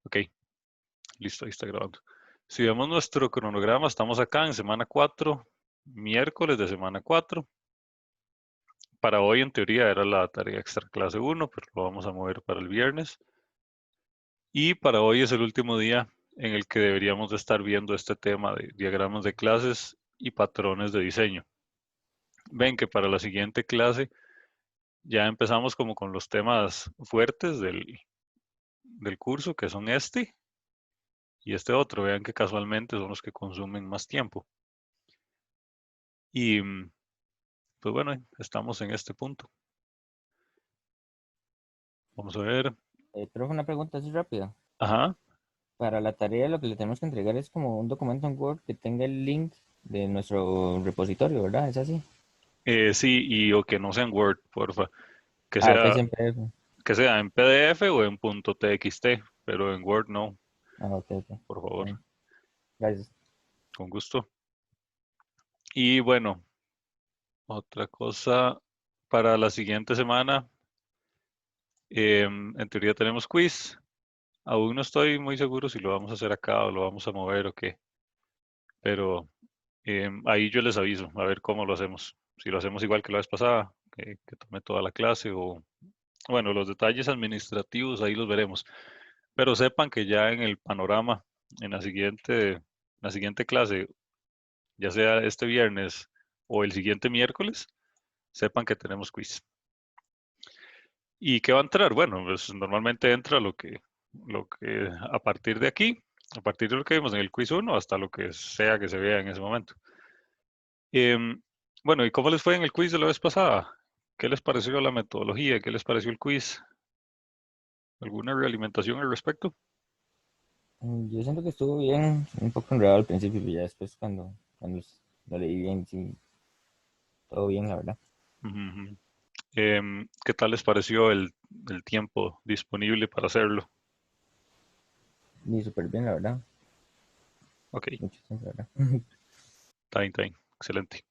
Ok, listo, ahí está grabando. Si vemos nuestro cronograma, estamos acá en semana 4, miércoles de semana 4. Para hoy, en teoría, era la tarea extra clase 1, pero lo vamos a mover para el viernes. Y para hoy es el último día en el que deberíamos de estar viendo este tema de diagramas de clases y patrones de diseño. Ven que para la siguiente clase ya empezamos como con los temas fuertes del curso, que son este y este otro. Vean que casualmente son los que consumen más tiempo. Y pues bueno, estamos en este punto. Vamos a ver. Profe, una pregunta así rápida. Ajá. Para la tarea lo que le tenemos que entregar es como un documento en Word que tenga el link de nuestro repositorio, ¿verdad? ¿Es así? Sí, y o que no sea en Word, porfa. Que Ah, ok, sea, siempre es. que sea en PDF o en .txt, pero en Word no, Ah, ok, ok. por Está favor. bien. Gracias. Con gusto. Y bueno, otra cosa para la siguiente semana. En teoría tenemos quiz. Aún no estoy muy seguro si lo vamos a hacer acá o lo vamos a mover o qué. Pero ahí yo les aviso, a ver cómo lo hacemos. Si lo hacemos igual que la vez pasada, que tome toda la clase o, bueno, los detalles administrativos ahí los veremos. Pero sepan que ya en el panorama, en la siguiente clase, ya sea este viernes o el siguiente miércoles, sepan que tenemos quiz. ¿Y qué va a entrar? Bueno, pues normalmente entra lo que a partir de aquí, a partir de lo que vimos en el quiz 1 hasta lo que sea que se vea en ese momento. Em, bueno, ¿y cómo les fue en el quiz de la vez pasada? ¿Qué les pareció la metodología? ¿Qué les pareció el quiz? ¿Alguna realimentación al respecto? Yo siento que estuvo bien, un poco enredado al principio, pero ya después cuando lo leí bien, sí, todo bien, la verdad. Ujú, ujú. ¿Qué tal les pareció el tiempo disponible para hacerlo? Y súper bien, la verdad. Ok, Mucho tiempo, la verdad. está bien, está bien. Excelente.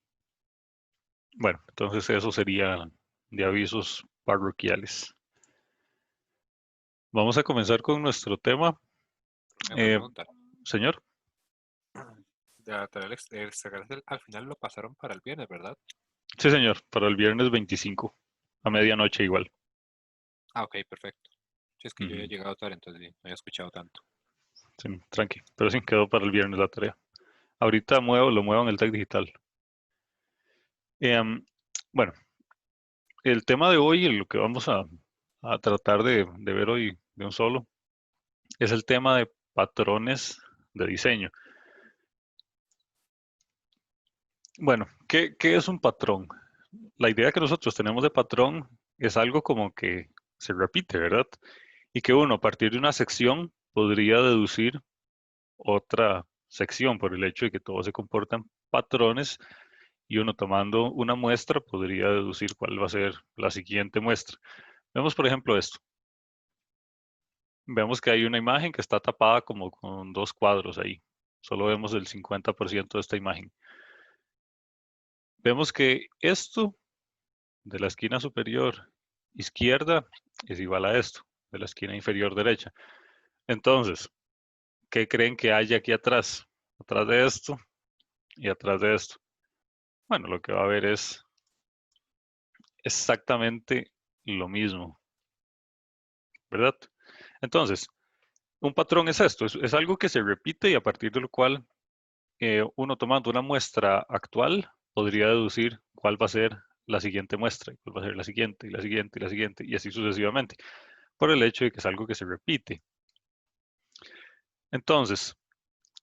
Bueno, entonces eso sería de avisos parroquiales. Vamos a comenzar con nuestro tema. Una Eh, pregunta. señor, La tarea del extracarcel al final lo pasaron para el viernes, ¿verdad? sí, señor, para el viernes 25, a medianoche igual. Ah, ok, perfecto. Si es que yo he Ujú, llegado tarde, entonces sí, no había escuchado tanto. sí, tranqui, pero sí quedó para el viernes la tarea. Ahorita lo muevo en el tag digital. Em, bueno, el tema de hoy, lo que vamos a tratar de ver hoy de un solo, es el tema de patrones de diseño. Bueno, ¿qué es un patrón? La idea que nosotros tenemos de patrón es algo como que se repite, ¿verdad? Y que uno a partir de una sección podría deducir otra sección por el hecho de que todos se comportan patrones y uno tomando una muestra podría deducir cuál va a ser la siguiente muestra. Vemos por ejemplo esto. Vemos que hay una imagen que está tapada como con dos cuadros ahí. Solo vemos el 50% de esta imagen. Vemos que esto de la esquina superior izquierda es igual a esto, de la esquina inferior derecha. Entonces, ¿qué creen que hay aquí atrás? Atrás de esto y atrás de esto. Bueno, lo que va a haber es exactamente lo mismo, ¿verdad? Entonces, un patrón es esto, es algo que se repite y a partir de lo cual uno tomando una muestra actual podría deducir cuál va a ser la siguiente muestra, y cuál va a ser la siguiente, y la siguiente, y la siguiente, y así sucesivamente, por el hecho de que es algo que se repite. Entonces,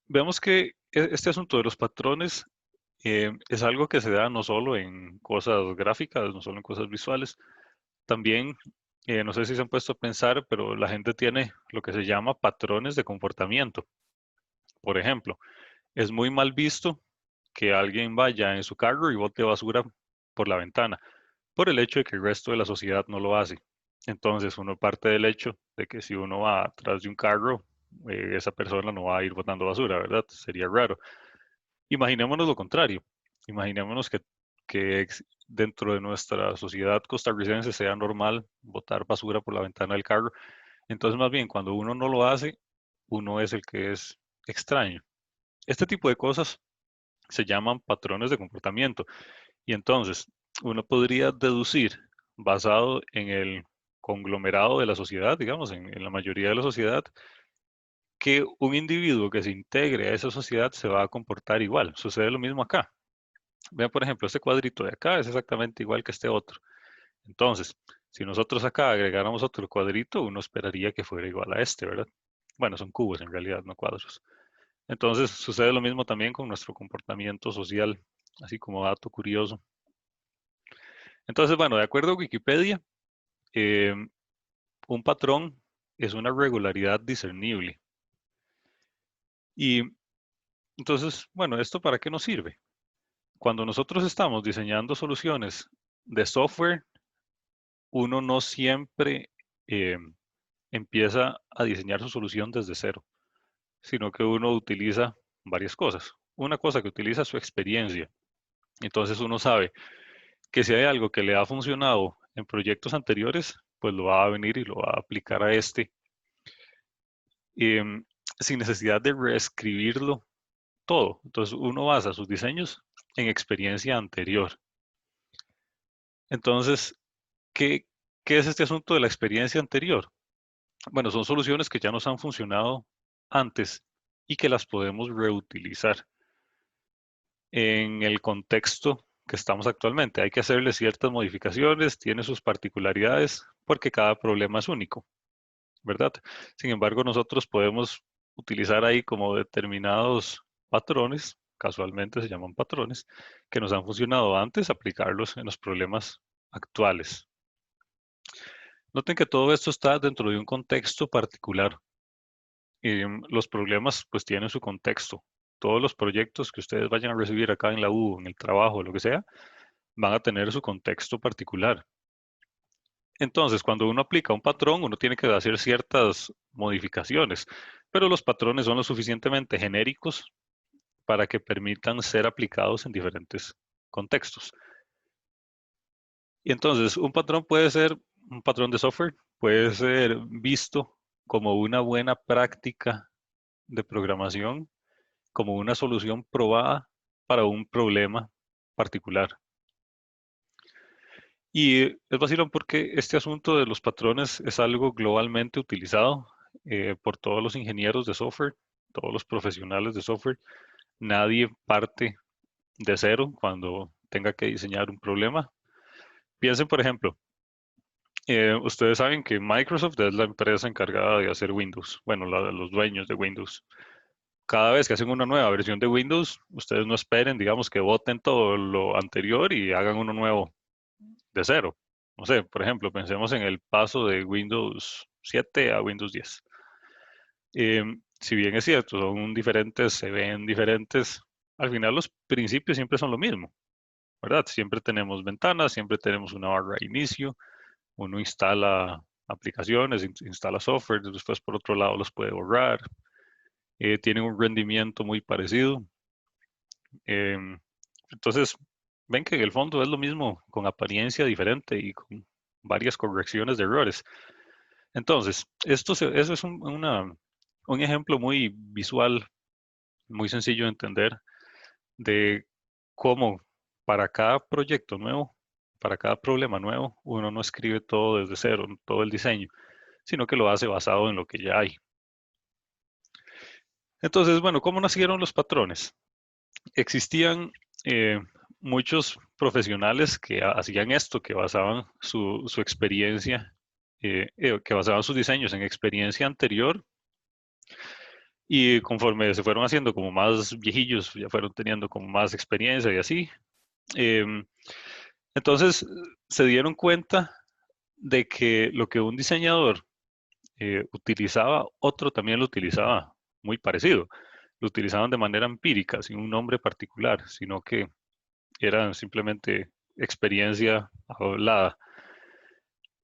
vemos que este asunto de los patrones es algo que se da no solo en cosas gráficas, no solo en cosas visuales, también, no sé si se han puesto a pensar, pero la gente tiene lo que se llama patrones de comportamiento. Por ejemplo, es muy mal visto que alguien vaya en su carro y bote basura por la ventana, por el hecho de que el resto de la sociedad no lo hace. Entonces, uno parte del hecho de que si uno va atrás de un carro, esa persona no va a ir botando basura, ¿verdad? Sería raro. Imaginémonos lo contrario. Imaginémonos que dentro de nuestra sociedad costarricense sea normal botar basura por la ventana del carro. Entonces, más bien, cuando uno no lo hace, uno es el que es extraño. Este tipo de cosas se llaman patrones de comportamiento. Y entonces, uno podría deducir, basado en el conglomerado de la sociedad, digamos, en la mayoría de la sociedad, que un individuo que se integre a esa sociedad se va a comportar igual. Sucede lo mismo acá. Vean, por ejemplo, este cuadrito de acá es exactamente igual que este otro. Entonces, si nosotros acá agregáramos otro cuadrito, uno esperaría que fuera igual a este, ¿verdad? Bueno, son cubos en realidad, no cuadros. Entonces, sucede lo mismo también con nuestro comportamiento social, así como dato curioso. Entonces, bueno, de acuerdo a Wikipedia, eh, un patrón es una regularidad discernible. Y entonces, bueno, ¿esto para qué nos sirve? Cuando nosotros estamos diseñando soluciones de software, uno no siempre eh, empieza a diseñar su solución desde cero, sino que uno utiliza varias cosas. Una cosa que utiliza es su experiencia. Entonces uno sabe que si hay algo que le ha funcionado en proyectos anteriores, pues lo va a venir y lo va a aplicar a este, em, sin necesidad de reescribirlo todo. Entonces uno basa sus diseños en experiencia anterior. Entonces, ¿qué, qué es este asunto de la experiencia anterior? Bueno, son soluciones que ya nos han funcionado antes y que las podemos reutilizar en el contexto que estamos actualmente. Hay que hacerle ciertas modificaciones, tiene sus particularidades, porque cada problema es único, ¿verdad? Sin embargo, nosotros podemos utilizar ahí como determinados patrones, casualmente se llaman patrones, que nos han funcionado antes, aplicarlos en los problemas actuales. Noten que todo esto está dentro de un contexto particular. Los problemas pues tienen su contexto. Todos los proyectos que ustedes vayan a recibir acá en la U, en el trabajo, lo que sea, van a tener su contexto particular. Entonces, cuando uno aplica un patrón, uno tiene que hacer ciertas modificaciones, pero los patrones son lo suficientemente genéricos para que permitan ser aplicados en diferentes contextos. Y entonces, un patrón puede ser, un patrón de software puede ser visto como una buena práctica de programación, como una solución probada para un problema particular. Y es vacilón porque este asunto de los patrones es algo globalmente utilizado por todos los ingenieros de software, todos los profesionales de software. Nadie parte de cero cuando tenga que diseñar un problema. Piensen, por ejemplo, ustedes saben que Microsoft es la empresa encargada de hacer Windows, bueno, los dueños de Windows. Cada vez que hacen una nueva versión de Windows, ustedes no esperen, digamos, que voten todo lo anterior y hagan uno nuevo de cero. No sé, por ejemplo, pensemos en el paso de Windows 7 a Windows 10. Si bien es cierto, son diferentes, se ven diferentes, al final los principios siempre son lo mismo, ¿verdad? Siempre tenemos ventanas, siempre tenemos una barra de inicio, uno instala aplicaciones, instala software, después por otro lado los puede borrar, tienen un rendimiento muy parecido. Em, entonces, ven que en el fondo es lo mismo, con apariencia diferente y con varias correcciones de errores. Entonces, eso es un ejemplo muy visual, muy sencillo de entender, de cómo para cada proyecto nuevo, para cada problema nuevo, uno no escribe todo desde cero, todo el diseño, sino que lo hace basado en lo que ya hay. Entonces, bueno, ¿cómo nacieron los patrones? Existían eh, muchos profesionales que hacían esto, que basaban su experiencia, que basaban sus diseños en experiencia anterior y conforme se fueron haciendo como más viejillos, ya fueron teniendo como más experiencia y así. em, entonces se dieron cuenta de que lo que un diseñador utilizaba, otro también lo utilizaba muy parecido. Lo utilizaban de manera empírica, sin un nombre particular, sino que era simplemente experiencia hablada.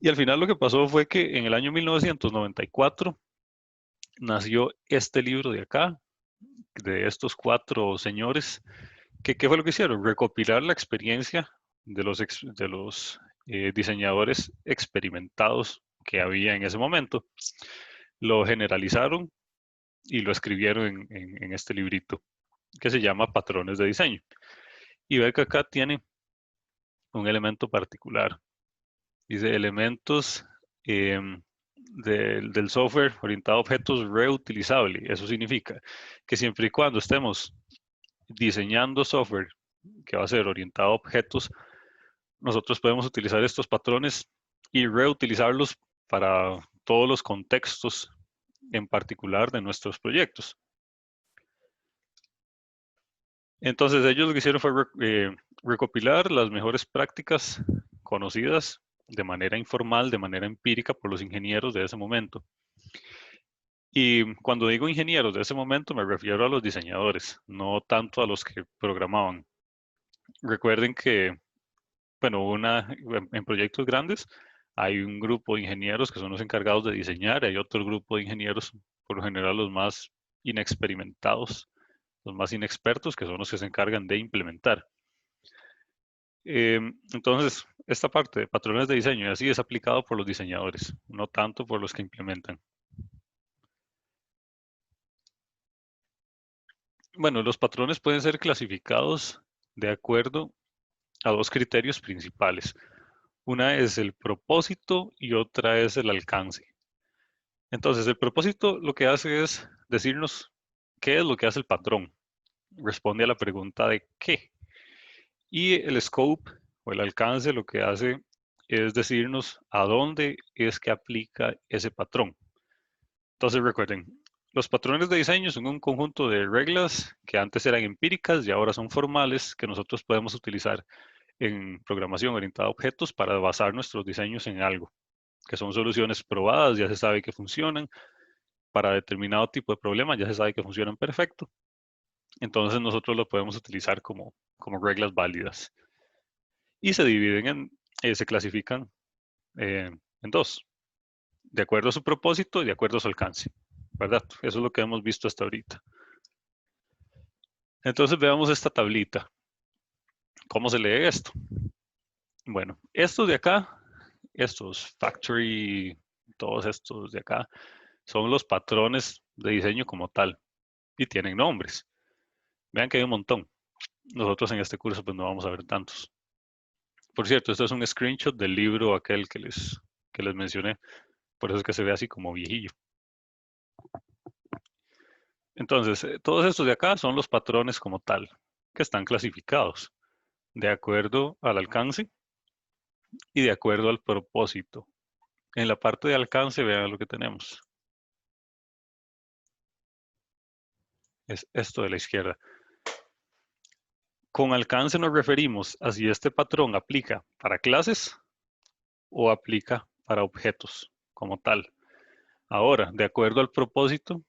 Y al final lo que pasó fue que en el año 1994 nació este libro de acá, de estos cuatro señores, que ¿qué fue lo que hicieron? Recopilar la experiencia de los diseñadores experimentados que había en ese momento. Lo generalizaron y lo escribieron en este librito que se llama Patrones de Diseño. Y ve que acá tiene un elemento particular. Dice elementos del software orientado a objetos reutilizable. Eso significa que siempre y cuando estemos diseñando software que va a ser orientado a objetos, nosotros podemos utilizar estos patrones y reutilizarlos para todos los contextos en particular de nuestros proyectos. Entonces ellos lo que hicieron fue recopilar las mejores prácticas conocidas de manera informal, de manera empírica por los ingenieros de ese momento. Y cuando digo ingenieros de ese momento me refiero a los diseñadores, no tanto a los que programaban. Recuerden que, bueno, en proyectos grandes hay un grupo de ingenieros que son los encargados de diseñar y hay otro grupo de ingenieros, por lo general los más inexperimentados, los más inexpertos, que son los que se encargan de implementar. Entonces, esta parte de patrones de diseño y así es aplicado por los diseñadores, no tanto por los que implementan. Bueno, los patrones pueden ser clasificados de acuerdo a dos criterios principales. Una es el propósito y otra es el alcance. Entonces, el propósito lo que hace es decirnos qué es lo que hace el patrón. Responde a la pregunta de qué. Y el scope o el alcance lo que hace es decirnos a dónde es que aplica ese patrón. Entonces recuerden, los patrones de diseño son un conjunto de reglas que antes eran empíricas y ahora son formales que nosotros podemos utilizar en programación orientada a objetos para basar nuestros diseños en algo, que son soluciones probadas, ya se sabe que funcionan, para determinado tipo de problema ya se sabe que funcionan perfecto. Entonces nosotros lo podemos utilizar como reglas válidas. Y se dividen se clasifican en dos, de acuerdo a su propósito y de acuerdo a su alcance, ¿verdad? Eso es lo que hemos visto hasta ahorita. Entonces veamos esta tablita. ¿Cómo se lee esto? Bueno, estos de acá, estos factory, todos estos de acá, son los patrones de diseño como tal y tienen nombres. Vean que hay un montón. Nosotros en este curso pues no vamos a ver tantos. Por cierto, esto es un screenshot del libro aquel que les mencioné. Por eso es que se ve así como viejillo. Entonces, todos estos de acá son los patrones como tal, que están clasificados de acuerdo al alcance y de acuerdo al propósito. En la parte de alcance, vean lo que tenemos. Es esto de la izquierda. Con alcance nos referimos a si este patrón aplica para clases o aplica para objetos como tal. Ahora, de acuerdo al propósito,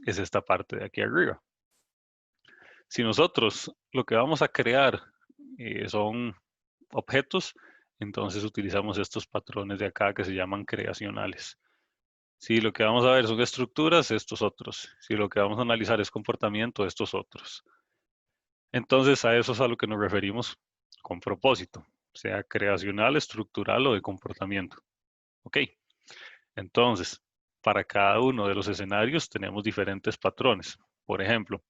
es esta parte de aquí arriba. Si nosotros lo que vamos a crear son objetos, entonces utilizamos estos patrones de acá que se llaman creacionales. Si lo que vamos a ver son estructuras, estos otros. Si lo que vamos a analizar es comportamiento, estos otros. Entonces a eso es a lo que nos referimos con propósito, sea creacional, estructural o de comportamiento. Ok, entonces para cada uno de los escenarios tenemos diferentes patrones. Por ejemplo,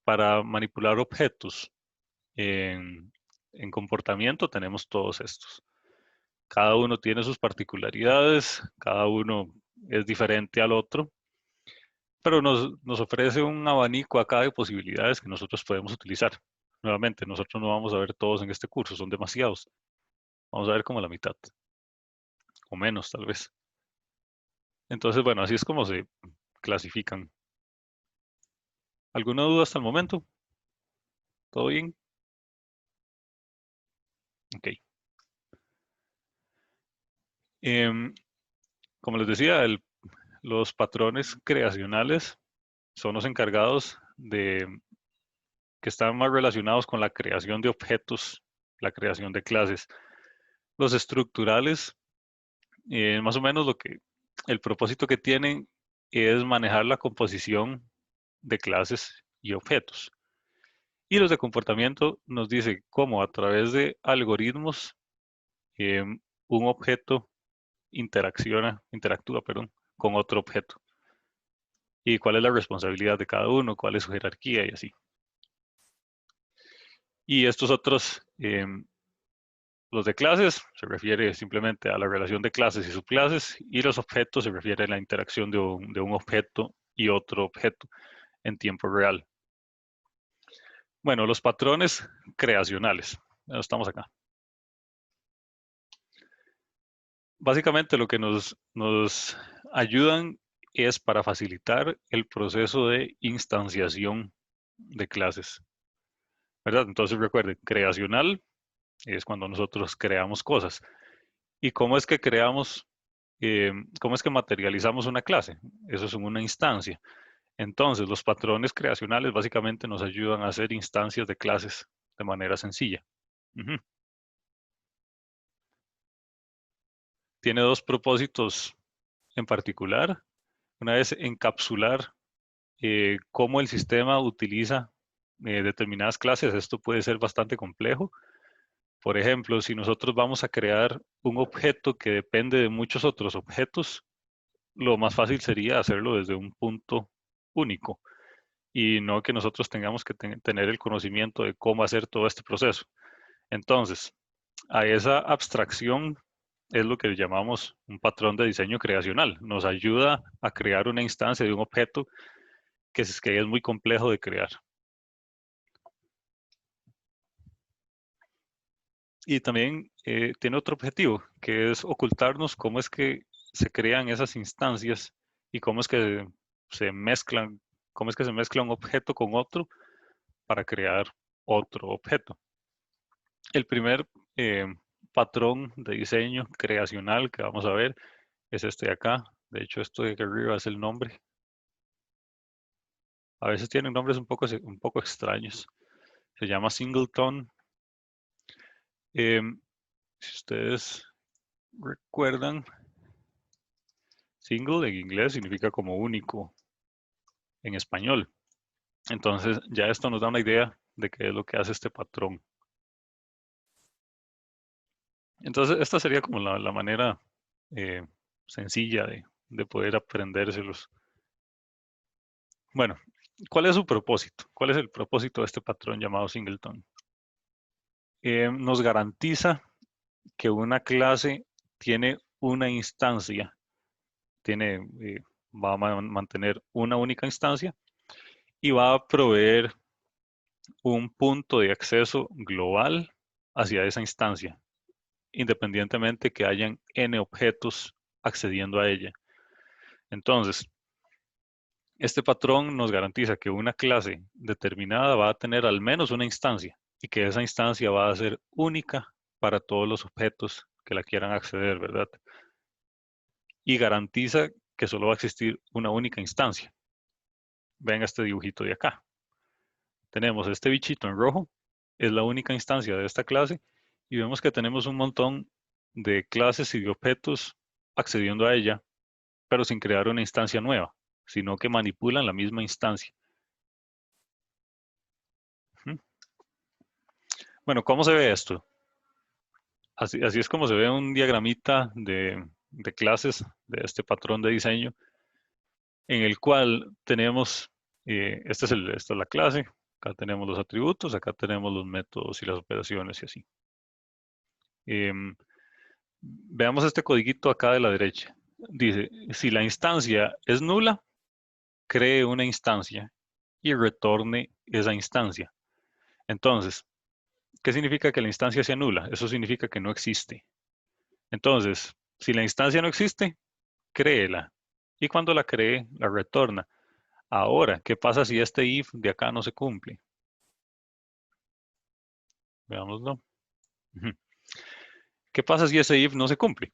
para manipular objetos en comportamiento tenemos todos estos. Cada uno tiene sus particularidades, cada uno es diferente al otro, pero nos ofrece un abanico acá de posibilidades que nosotros podemos utilizar. Nuevamente, nosotros no vamos a ver todos en este curso, son demasiados. Vamos a ver como la mitad, o menos tal vez. Entonces, bueno, así es como se clasifican. ¿Alguna duda hasta el momento? ¿Todo bien? Ok. Como les decía, los patrones creacionales son los encargados que están más relacionados con la creación de objetos, la creación de clases. Los estructurales, más o menos el propósito que tienen es manejar la composición de clases y objetos. Y los de comportamiento nos dice cómo a través de algoritmos un objeto interactúa, con otro objeto. y cuál es la responsabilidad de cada uno, cuál es su jerarquía y así. Y estos otros, los de clases, se refiere simplemente a la relación de clases y subclases, y los objetos se refiere a la interacción de un objeto y otro objeto en tiempo real. Bueno, los patrones creacionales. Estamos acá. Básicamente lo que nos ayudan es para facilitar el proceso de instanciación de clases, ¿verdad? Entonces recuerden, creacional es cuando nosotros creamos cosas. ¿Y cómo es que creamos, cómo es que materializamos una clase? Eso es en una instancia. Entonces, los patrones creacionales básicamente nos ayudan a hacer instancias de clases de manera sencilla. Ujú. Tiene dos propósitos en particular. Una es encapsular cómo el sistema utiliza determinadas clases. Esto puede ser bastante complejo. Por ejemplo, si nosotros vamos a crear un objeto que depende de muchos otros objetos, lo más fácil sería hacerlo desde un punto único y no que nosotros tengamos que tener el conocimiento de cómo hacer todo este proceso. Entonces, a esa abstracción es lo que llamamos un patrón de diseño creacional. Nos ayuda a crear una instancia de un objeto que es muy complejo de crear. Y también tiene otro objetivo, que es ocultarnos cómo es que se crean esas instancias y cómo es que se mezclan, cómo es que se mezcla un objeto con otro para crear otro objeto. El primer eh, patrón de diseño creacional que vamos a ver es este de acá. De hecho, esto de aquí arriba es el nombre. A veces tienen nombres un poco extraños. Se llama singleton. Si ustedes recuerdan, single en inglés significa como único en español. Entonces ya esto nos da una idea de qué es lo que hace este patrón. Entonces esta sería como la manera sencilla de poder aprendérselos. Bueno, ¿cuál es su propósito? ¿Cuál es el propósito de este patrón llamado singleton? Nos garantiza que una clase tiene una instancia, va a mantener una única instancia y va a proveer un punto de acceso global hacia esa instancia, independientemente que hayan n objetos accediendo a ella. Entonces, este patrón nos garantiza que una clase determinada va a tener al menos una instancia y que esa instancia va a ser única para todos los objetos que la quieran acceder, ¿verdad? Y garantiza que solo va a existir una única instancia. Ven este dibujito de acá. Tenemos este bichito en rojo, es la única instancia de esta clase, y vemos que tenemos un montón de clases y de objetos accediendo a ella, pero sin crear una instancia nueva, sino que manipulan la misma instancia. Bueno, ¿cómo se ve esto? Así es como se ve un diagramita de clases de este patrón de diseño, en el cual tenemos, esta es la clase, acá tenemos los atributos, acá tenemos los métodos y las operaciones y así. Veamos este codiguito acá de la derecha. Dice, si la instancia es nula, cree una instancia y retorne esa instancia. Entonces, ¿qué significa que la instancia sea nula? Eso significa que no existe. Entonces, si la instancia no existe, créela. Y cuando la cree, la retorna. Ahora, ¿qué pasa si este if de acá no se cumple? Veámoslo. ¿Qué pasa si ese if no se cumple?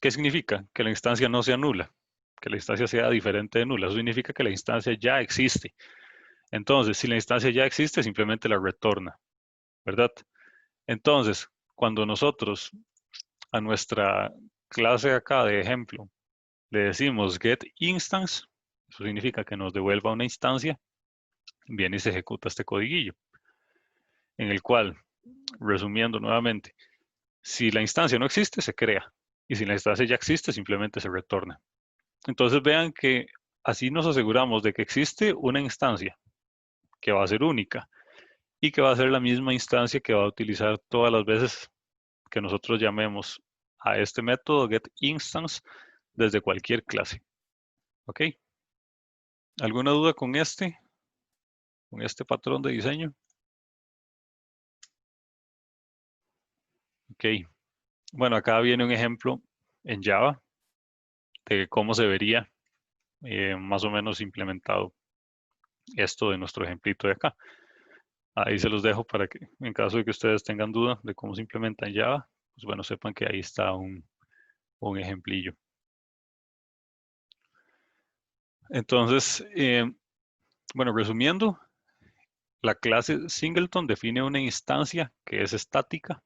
¿Qué significa? Que la instancia no sea nula, que la instancia sea diferente de nula. Eso significa que la instancia ya existe. Entonces, si la instancia ya existe, simplemente la retorna, ¿verdad? Entonces, cuando nosotros a nuestra clase acá de ejemplo le decimos get instance, eso significa que nos devuelva una instancia, viene y se ejecuta este codiguillo, en el cual, resumiendo nuevamente, si la instancia no existe, se crea. Y si la instancia ya existe, simplemente se retorna. Entonces vean que así nos aseguramos de que existe una instancia que va a ser única y que va a ser la misma instancia que va a utilizar todas las veces que nosotros llamemos a este método getInstance desde cualquier clase. ¿Ok? ¿Alguna duda con este patrón de diseño? Ok. Bueno, acá viene un ejemplo en Java de cómo se vería más o menos implementado esto de nuestro ejemplito de acá. Ahí se los dejo para que en caso de que ustedes tengan duda de cómo se implementa en Java, pues bueno, sepan que ahí está un ejemplillo. Entonces, bueno, resumiendo, la clase singleton define una instancia que es estática.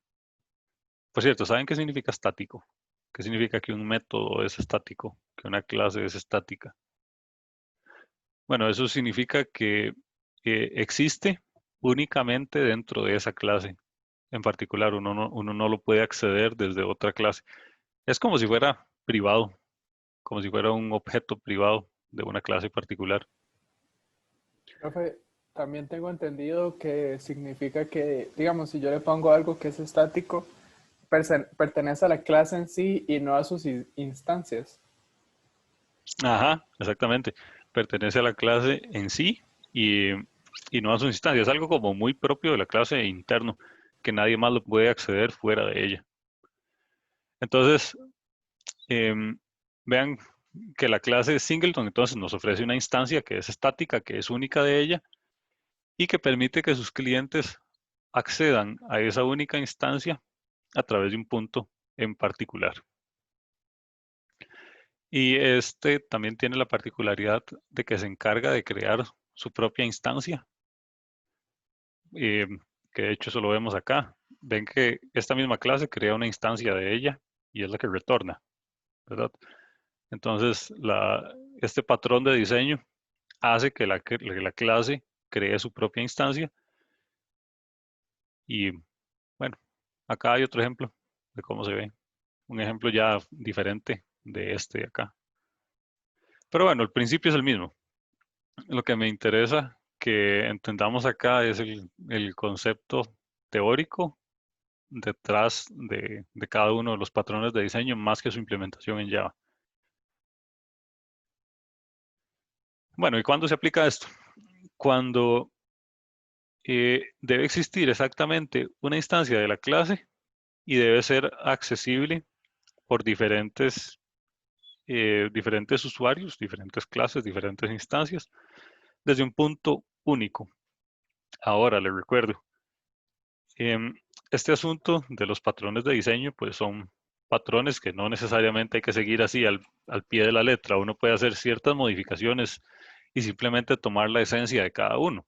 Por cierto, ¿saben qué significa estático? ¿Qué significa que un método es estático? Que una clase es estática. Bueno, eso significa que existe únicamente dentro de esa clase. En particular, uno no lo puede acceder desde otra clase. Es como si fuera privado, como si fuera un objeto privado de una clase particular. Profe, también tengo entendido que significa que, digamos, si yo le pongo algo que es estático, pertenece a la clase en sí y no a sus instancias. Ajá, exactamente. Pertenece a la clase en sí y, y no a sus instancias. Es algo como muy propio de la clase interno, que nadie más lo puede acceder fuera de ella. Entonces, em, vean que la clase singleton entonces nos ofrece una instancia que es estática, que es única de ella y que permite que sus clientes accedan a esa única instancia a través de un punto en particular. Y este también tiene la particularidad de que se encarga de crear su propia instancia, que de hecho eso lo vemos acá. Ven que esta misma clase crea una instancia de ella y es la que retorna, ¿verdad? Entonces, este patrón de diseño hace que la clase cree su propia instancia y bueno, acá hay otro ejemplo de cómo se ve. Un ejemplo ya diferente de este de acá. Pero bueno, el principio es el mismo. Lo que me interesa que entendamos acá es el concepto teórico detrás de cada uno de los patrones de diseño más que su implementación en Java. Bueno, ¿y cuándo se aplica esto? Cuando debe existir exactamente una instancia de la clase y debe ser accesible por diferentes usuarios, diferentes clases, diferentes instancias, desde un punto único. Ahora les recuerdo, este asunto de los patrones de diseño, pues son patrones que no necesariamente hay que seguir así al pie de la letra. Uno puede hacer ciertas modificaciones y simplemente tomar la esencia de cada uno.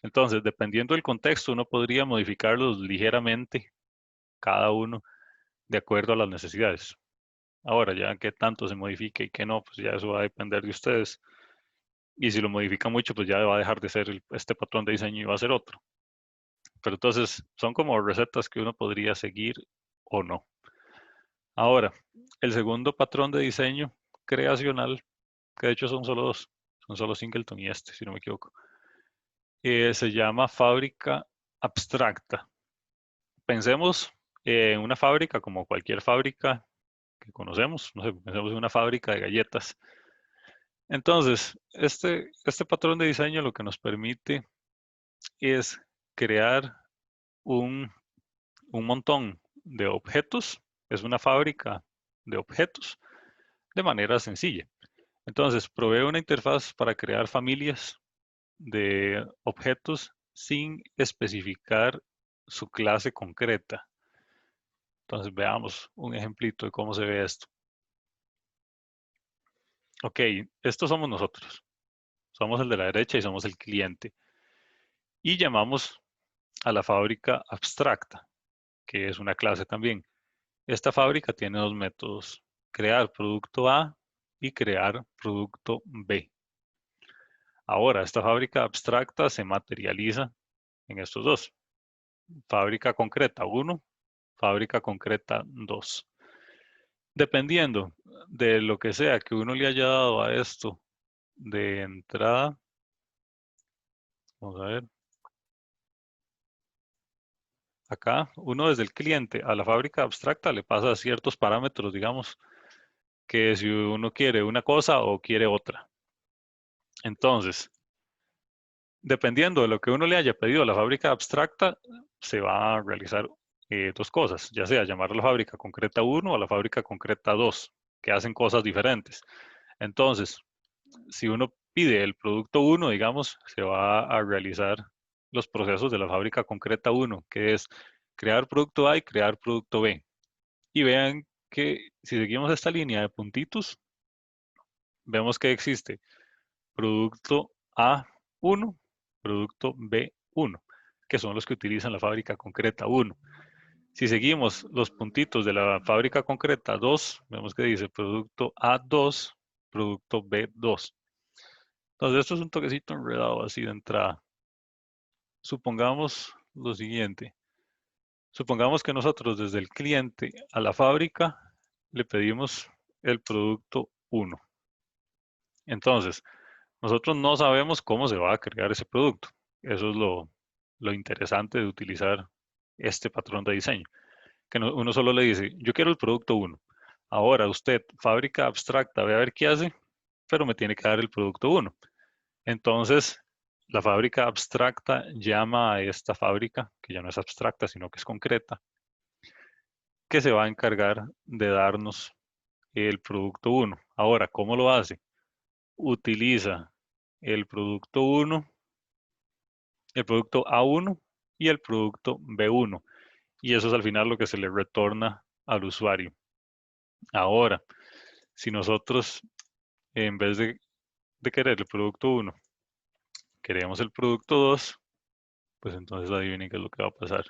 Entonces, dependiendo del contexto, uno podría modificarlos ligeramente cada uno de acuerdo a las necesidades. Ahora, ya qué tanto se modifique y qué no, pues ya eso va a depender de ustedes. Y si lo modifican mucho, pues ya va a dejar de ser este patrón de diseño y va a ser otro. Pero entonces son como recetas que uno podría seguir o no. Ahora, el segundo patrón de diseño creacional, que de hecho son solo dos, son solo Singleton y este, si no me equivoco, se llama fábrica abstracta. Pensemos en una fábrica como cualquier fábrica que conocemos, no sé, pensemos en una fábrica de galletas. Entonces, este patrón de diseño lo que nos permite es crear un montón de objetos, es una fábrica de objetos de manera sencilla. Entonces, provee una interfaz para crear familias de objetos sin especificar su clase concreta. Entonces, veamos un ejemplito de cómo se ve esto. Ok, estos somos nosotros. Somos el de la derecha y somos el cliente. Y llamamos a la fábrica abstracta, que es una clase también. Esta fábrica tiene dos métodos, crear producto A y crear producto B. Ahora, esta fábrica abstracta se materializa en estos dos. Fábrica concreta 1, fábrica concreta 2. Dependiendo de lo que sea que uno le haya dado a esto de entrada, vamos a ver. Acá, uno desde el cliente a la fábrica abstracta le pasa ciertos parámetros, digamos, que si uno quiere una cosa o quiere otra. Entonces, dependiendo de lo que uno le haya pedido a la fábrica abstracta, se va a realizar dos cosas, ya sea llamar a la fábrica concreta 1 o a la fábrica concreta 2, que hacen cosas diferentes. Entonces, si uno pide el producto 1, digamos, se va a realizar los procesos de la fábrica concreta 1, que es crear producto A y crear producto B. Y vean que si seguimos esta línea de puntitos, vemos que existe producto A1, producto B1, que son los que utilizan la fábrica concreta 1. Si seguimos los puntitos de la fábrica concreta 2, vemos que dice producto A2, producto B2. Entonces, esto es un toquecito enredado así de entrada. Supongamos lo siguiente. Supongamos que nosotros desde el cliente a la fábrica le pedimos el producto 1. Entonces, nosotros no sabemos cómo se va a crear ese producto. Eso es lo interesante de utilizar este patrón de diseño. Que uno solo le dice, yo quiero el producto 1. Ahora usted, fábrica abstracta, ve a ver qué hace, pero me tiene que dar el producto 1. Entonces, la fábrica abstracta llama a esta fábrica, que ya no es abstracta, sino que es concreta, que se va a encargar de darnos el producto 1. Ahora, ¿cómo lo hace? Utiliza el producto 1, el producto A1 y el producto B1. Y eso es al final lo que se le retorna al usuario. Ahora, si nosotros, en vez de querer el producto 1, queremos el producto 2, pues entonces adivinen qué es lo que va a pasar.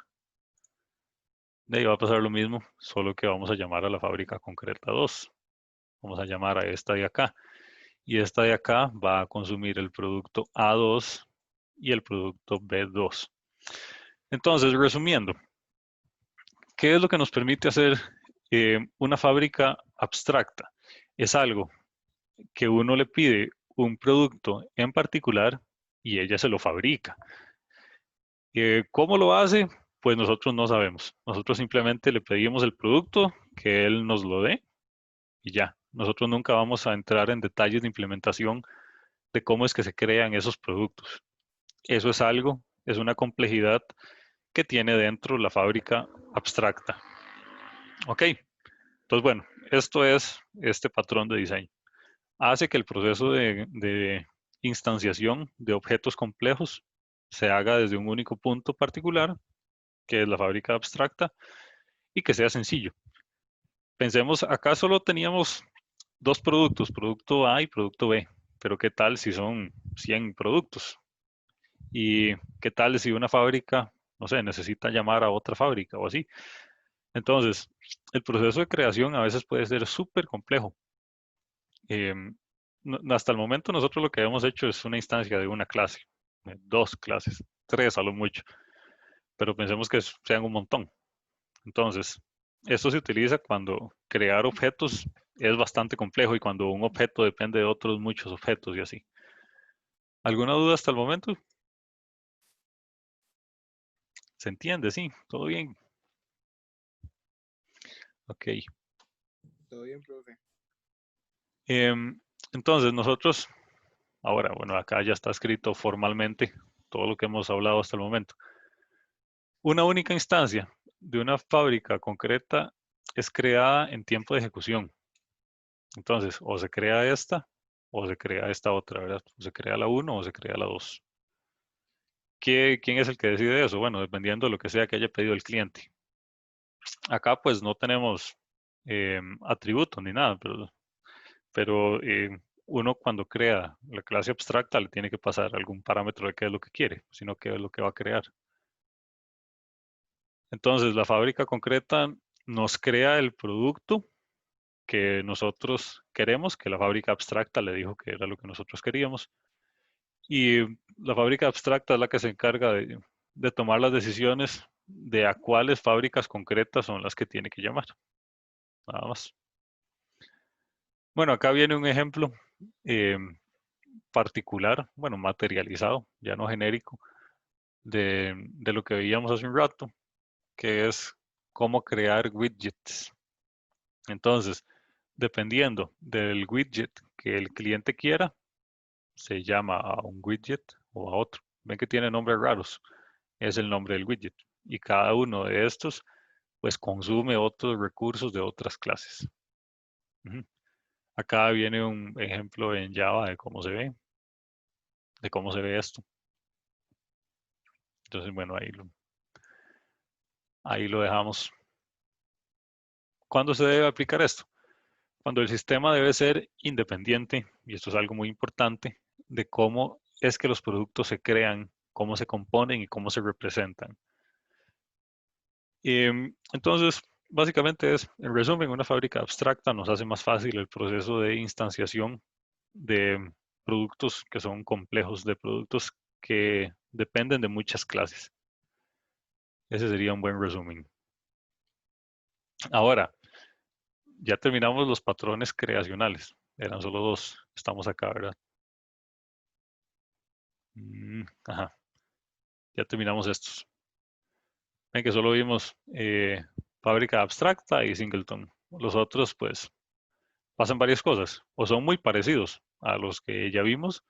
De ahí va a pasar lo mismo, solo que vamos a llamar a la fábrica concreta 2. Vamos a llamar a esta de acá. Y esta de acá va a consumir el producto A2 y el producto B2. Entonces, resumiendo, ¿qué es lo que nos permite hacer una fábrica abstracta? Es algo que uno le pide un producto en particular y ella se lo fabrica. ¿Cómo lo hace? Pues nosotros no sabemos. Nosotros simplemente le pedimos el producto, que él nos lo dé y ya. Nosotros nunca vamos a entrar en detalles de implementación de cómo es que se crean esos productos. Eso es algo, es una complejidad que tiene dentro la fábrica abstracta. Ok, entonces bueno, esto es este patrón de diseño. Hace que el proceso de instanciación de objetos complejos se haga desde un único punto particular, que es la fábrica abstracta, y que sea sencillo. Pensemos, acá solo teníamos dos productos, producto A y producto B, pero ¿qué tal si son 100 productos? ¿Y qué tal si una fábrica, no sé, necesita llamar a otra fábrica o así? Entonces, el proceso de creación a veces puede ser súper complejo. Hasta el momento nosotros lo que hemos hecho es una instancia de una clase, de 2 clases, 3 a lo mucho, pero pensemos que sean un montón. Entonces, esto se utiliza cuando crear objetos es bastante complejo y cuando un objeto depende de otros muchos objetos y así. ¿Alguna duda hasta el momento? ¿Se entiende? Sí, todo bien. Ok. Todo bien, profe. Entonces, nosotros, ahora, bueno, acá ya está escrito formalmente todo lo que hemos hablado hasta el momento. Una única instancia de una fábrica concreta es creada en tiempo de ejecución. Entonces, o se crea esta, o se crea esta otra, ¿verdad? O se crea la 1 o se crea la 2. ¿Quién es el que decide eso? Bueno, dependiendo de lo que sea que haya pedido el cliente. Acá pues no tenemos atributos ni nada, pero uno cuando crea la clase abstracta le tiene que pasar algún parámetro de qué es lo que quiere, sino qué es lo que va a crear. Entonces, la fábrica concreta nos crea el producto que nosotros queremos, que la fábrica abstracta le dijo que era lo que nosotros queríamos. Y la fábrica abstracta es la que se encarga de tomar las decisiones de a cuáles fábricas concretas son las que tiene que llamar. Nada más. Bueno, acá viene un ejemplo particular, bueno, materializado, ya no genérico, de lo que veíamos hace un rato, que es cómo crear widgets. Entonces, dependiendo del widget que el cliente quiera, se llama a un widget o a otro. Ven que tiene nombres raros, es el nombre del widget. Y cada uno de estos, pues consume otros recursos de otras clases. Ujú. Acá viene un ejemplo en Java de cómo se ve esto. Entonces, bueno, ahí lo dejamos. ¿Cuándo se debe aplicar esto? Cuando el sistema debe ser independiente, y esto es algo muy importante, de cómo es que los productos se crean, cómo se componen y cómo se representan. Entonces, básicamente es, en resumen, una fábrica abstracta nos hace más fácil el proceso de instanciación de productos que son complejos, de productos que dependen de muchas clases. Ese sería un buen resumen. Ahora, ya terminamos los patrones creacionales. Eran solo dos. Estamos acá, ¿verdad? Ajá. Ya terminamos estos. Ven que solo vimos fábrica abstracta y singleton. Los otros, pues, pasan varias cosas. O son muy parecidos a los que ya vimos,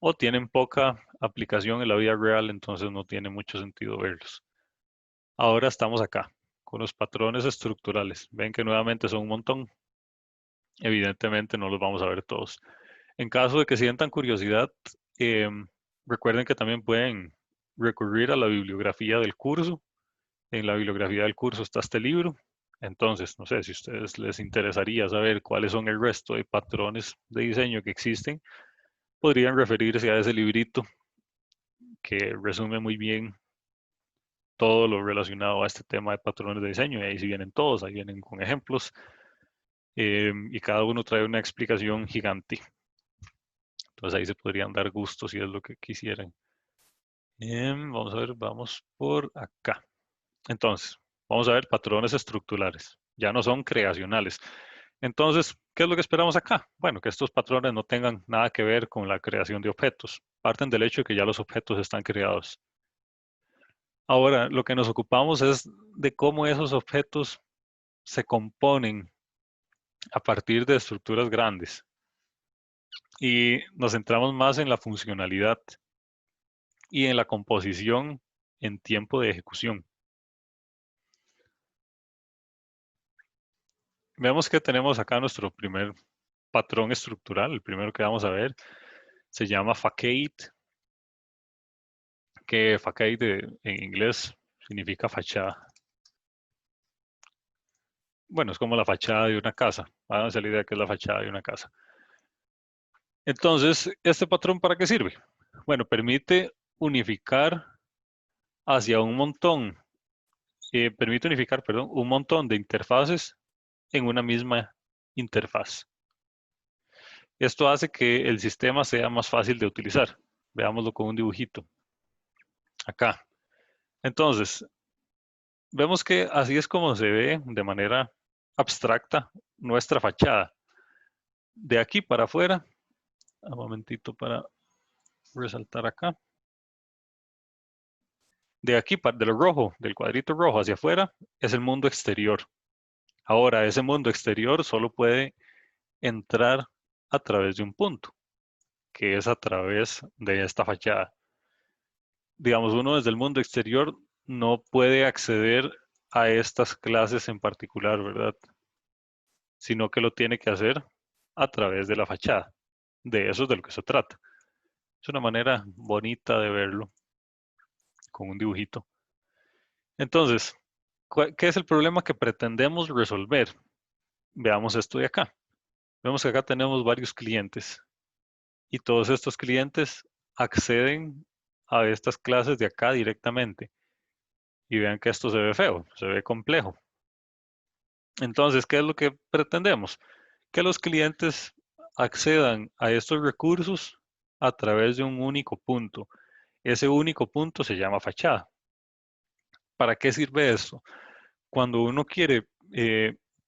o tienen poca aplicación en la vida real, entonces no tiene mucho sentido verlos. Ahora estamos acá, con los patrones estructurales. Ven que nuevamente son un montón. Evidentemente no los vamos a ver todos. En caso de que sientan curiosidad, recuerden que también pueden recurrir a la bibliografía del curso. En la bibliografía del curso está este libro. Entonces, no sé si a ustedes les interesaría saber cuáles son el resto de patrones de diseño que existen, podrían referirse a ese librito que resume muy bien todo lo relacionado a este tema de patrones de diseño. Y ahí sí vienen todos, ahí vienen con ejemplos. Y cada uno trae una explicación gigante. Entonces ahí se podrían dar gustos si es lo que quisieran. Vamos a ver, vamos por acá. Entonces, vamos a ver patrones estructurales. Ya no son creacionales. Entonces, ¿qué es lo que esperamos acá? Bueno, que estos patrones no tengan nada que ver con la creación de objetos. Parten del hecho de que ya los objetos están creados. Ahora, lo que nos ocupamos es de cómo esos objetos se componen a partir de estructuras grandes. Y nos centramos más en la funcionalidad y en la composición en tiempo de ejecución. Vemos que tenemos acá nuestro primer patrón estructural. El primero que vamos a ver se llama facade, que facade en inglés significa fachada. Bueno, es como la fachada de una casa. Háganse la idea que es la fachada de una casa. Entonces, ¿este patrón para qué sirve? Bueno, permite unificar hacia un montón, perdón, un montón de interfaces en una misma interfaz. Esto hace que el sistema sea más fácil de utilizar. Veámoslo con un dibujito. Acá. Entonces, vemos que así es como se ve de manera abstracta nuestra fachada. De aquí para afuera, un momentito para resaltar acá. De aquí, de lo rojo, del cuadrito rojo hacia afuera, es el mundo exterior. Ahora, ese mundo exterior solo puede entrar a través de un punto, que es a través de esta fachada. Digamos, uno desde el mundo exterior no puede acceder a estas clases en particular, ¿verdad? Sino que lo tiene que hacer a través de la fachada. De eso es de lo que se trata. Es una manera bonita de verlo con un dibujito. Entonces, ¿qué es el problema que pretendemos resolver? Veamos esto de acá. Vemos que acá tenemos varios clientes y todos estos clientes acceden a estas clases de acá directamente. Y vean que esto se ve feo, se ve complejo. Entonces, ¿qué es lo que pretendemos? Que los clientes accedan a estos recursos a través de un único punto. Ese único punto se llama fachada. ¿Para qué sirve esto? Cuando uno quiere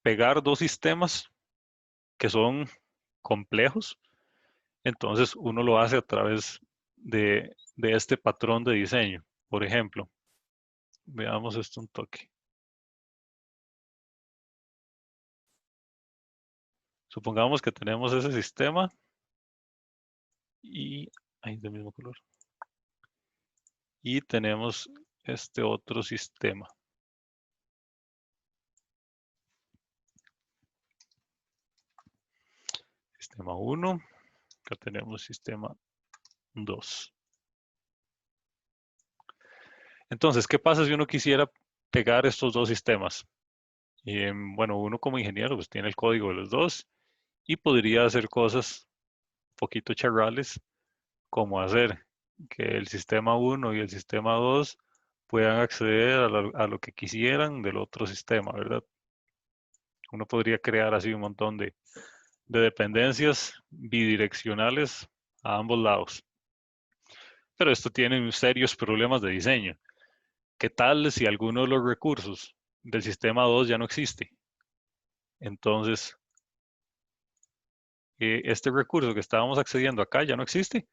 pegar dos sistemas que son complejos, Entonces uno lo hace a través de este patrón de diseño. Por ejemplo, veamos esto un toque. Supongamos que tenemos ese sistema y ahí del mismo color. Y tenemos este otro sistema. Sistema 1. Acá tenemos sistema 2. Entonces, ¿qué pasa si uno quisiera pegar estos dos sistemas? Bueno, uno como ingeniero pues tiene el código de los dos y podría hacer cosas un poquito charrales, como hacer que el sistema 1 y el sistema 2 puedan acceder a lo que quisieran del otro sistema, ¿verdad? Uno podría crear así un montón de dependencias bidireccionales a ambos lados. Pero esto tiene serios problemas de diseño. ¿Qué tal si alguno de los recursos del sistema 2 ya no existe? Entonces, este recurso que estábamos accediendo acá ya no existe.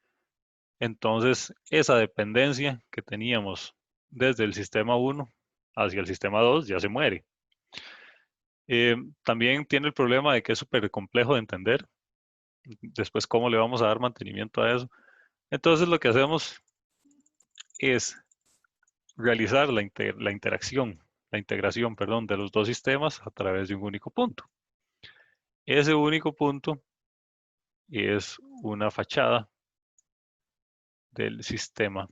Entonces, esa dependencia que teníamos desde el sistema 1 hacia el sistema 2 ya se muere. También tiene el problema de que es súper complejo de entender. Después, ¿cómo le vamos a dar mantenimiento a eso? Entonces, lo que hacemos es realizar la integración, perdón, de los dos sistemas a través de un único punto. Ese único punto es una fachada del sistema.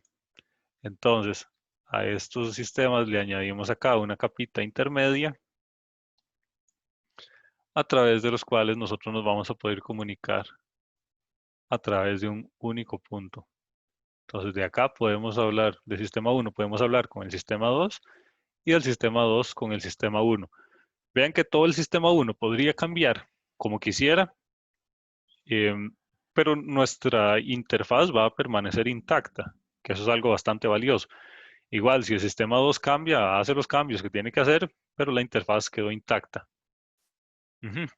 Entonces, a estos sistemas le añadimos acá una capita intermedia a través de los cuales nosotros nos vamos a poder comunicar a través de un único punto. Entonces, de acá podemos hablar del sistema 1, podemos hablar con el sistema 2 y del sistema 2 con el sistema 1. Vean que todo el sistema 1 podría cambiar como quisiera, pero nuestra interfaz va a permanecer intacta, que eso es algo bastante valioso. Igual, si el sistema 2 cambia, hace los cambios que tiene que hacer, pero la interfaz quedó intacta. Entonces,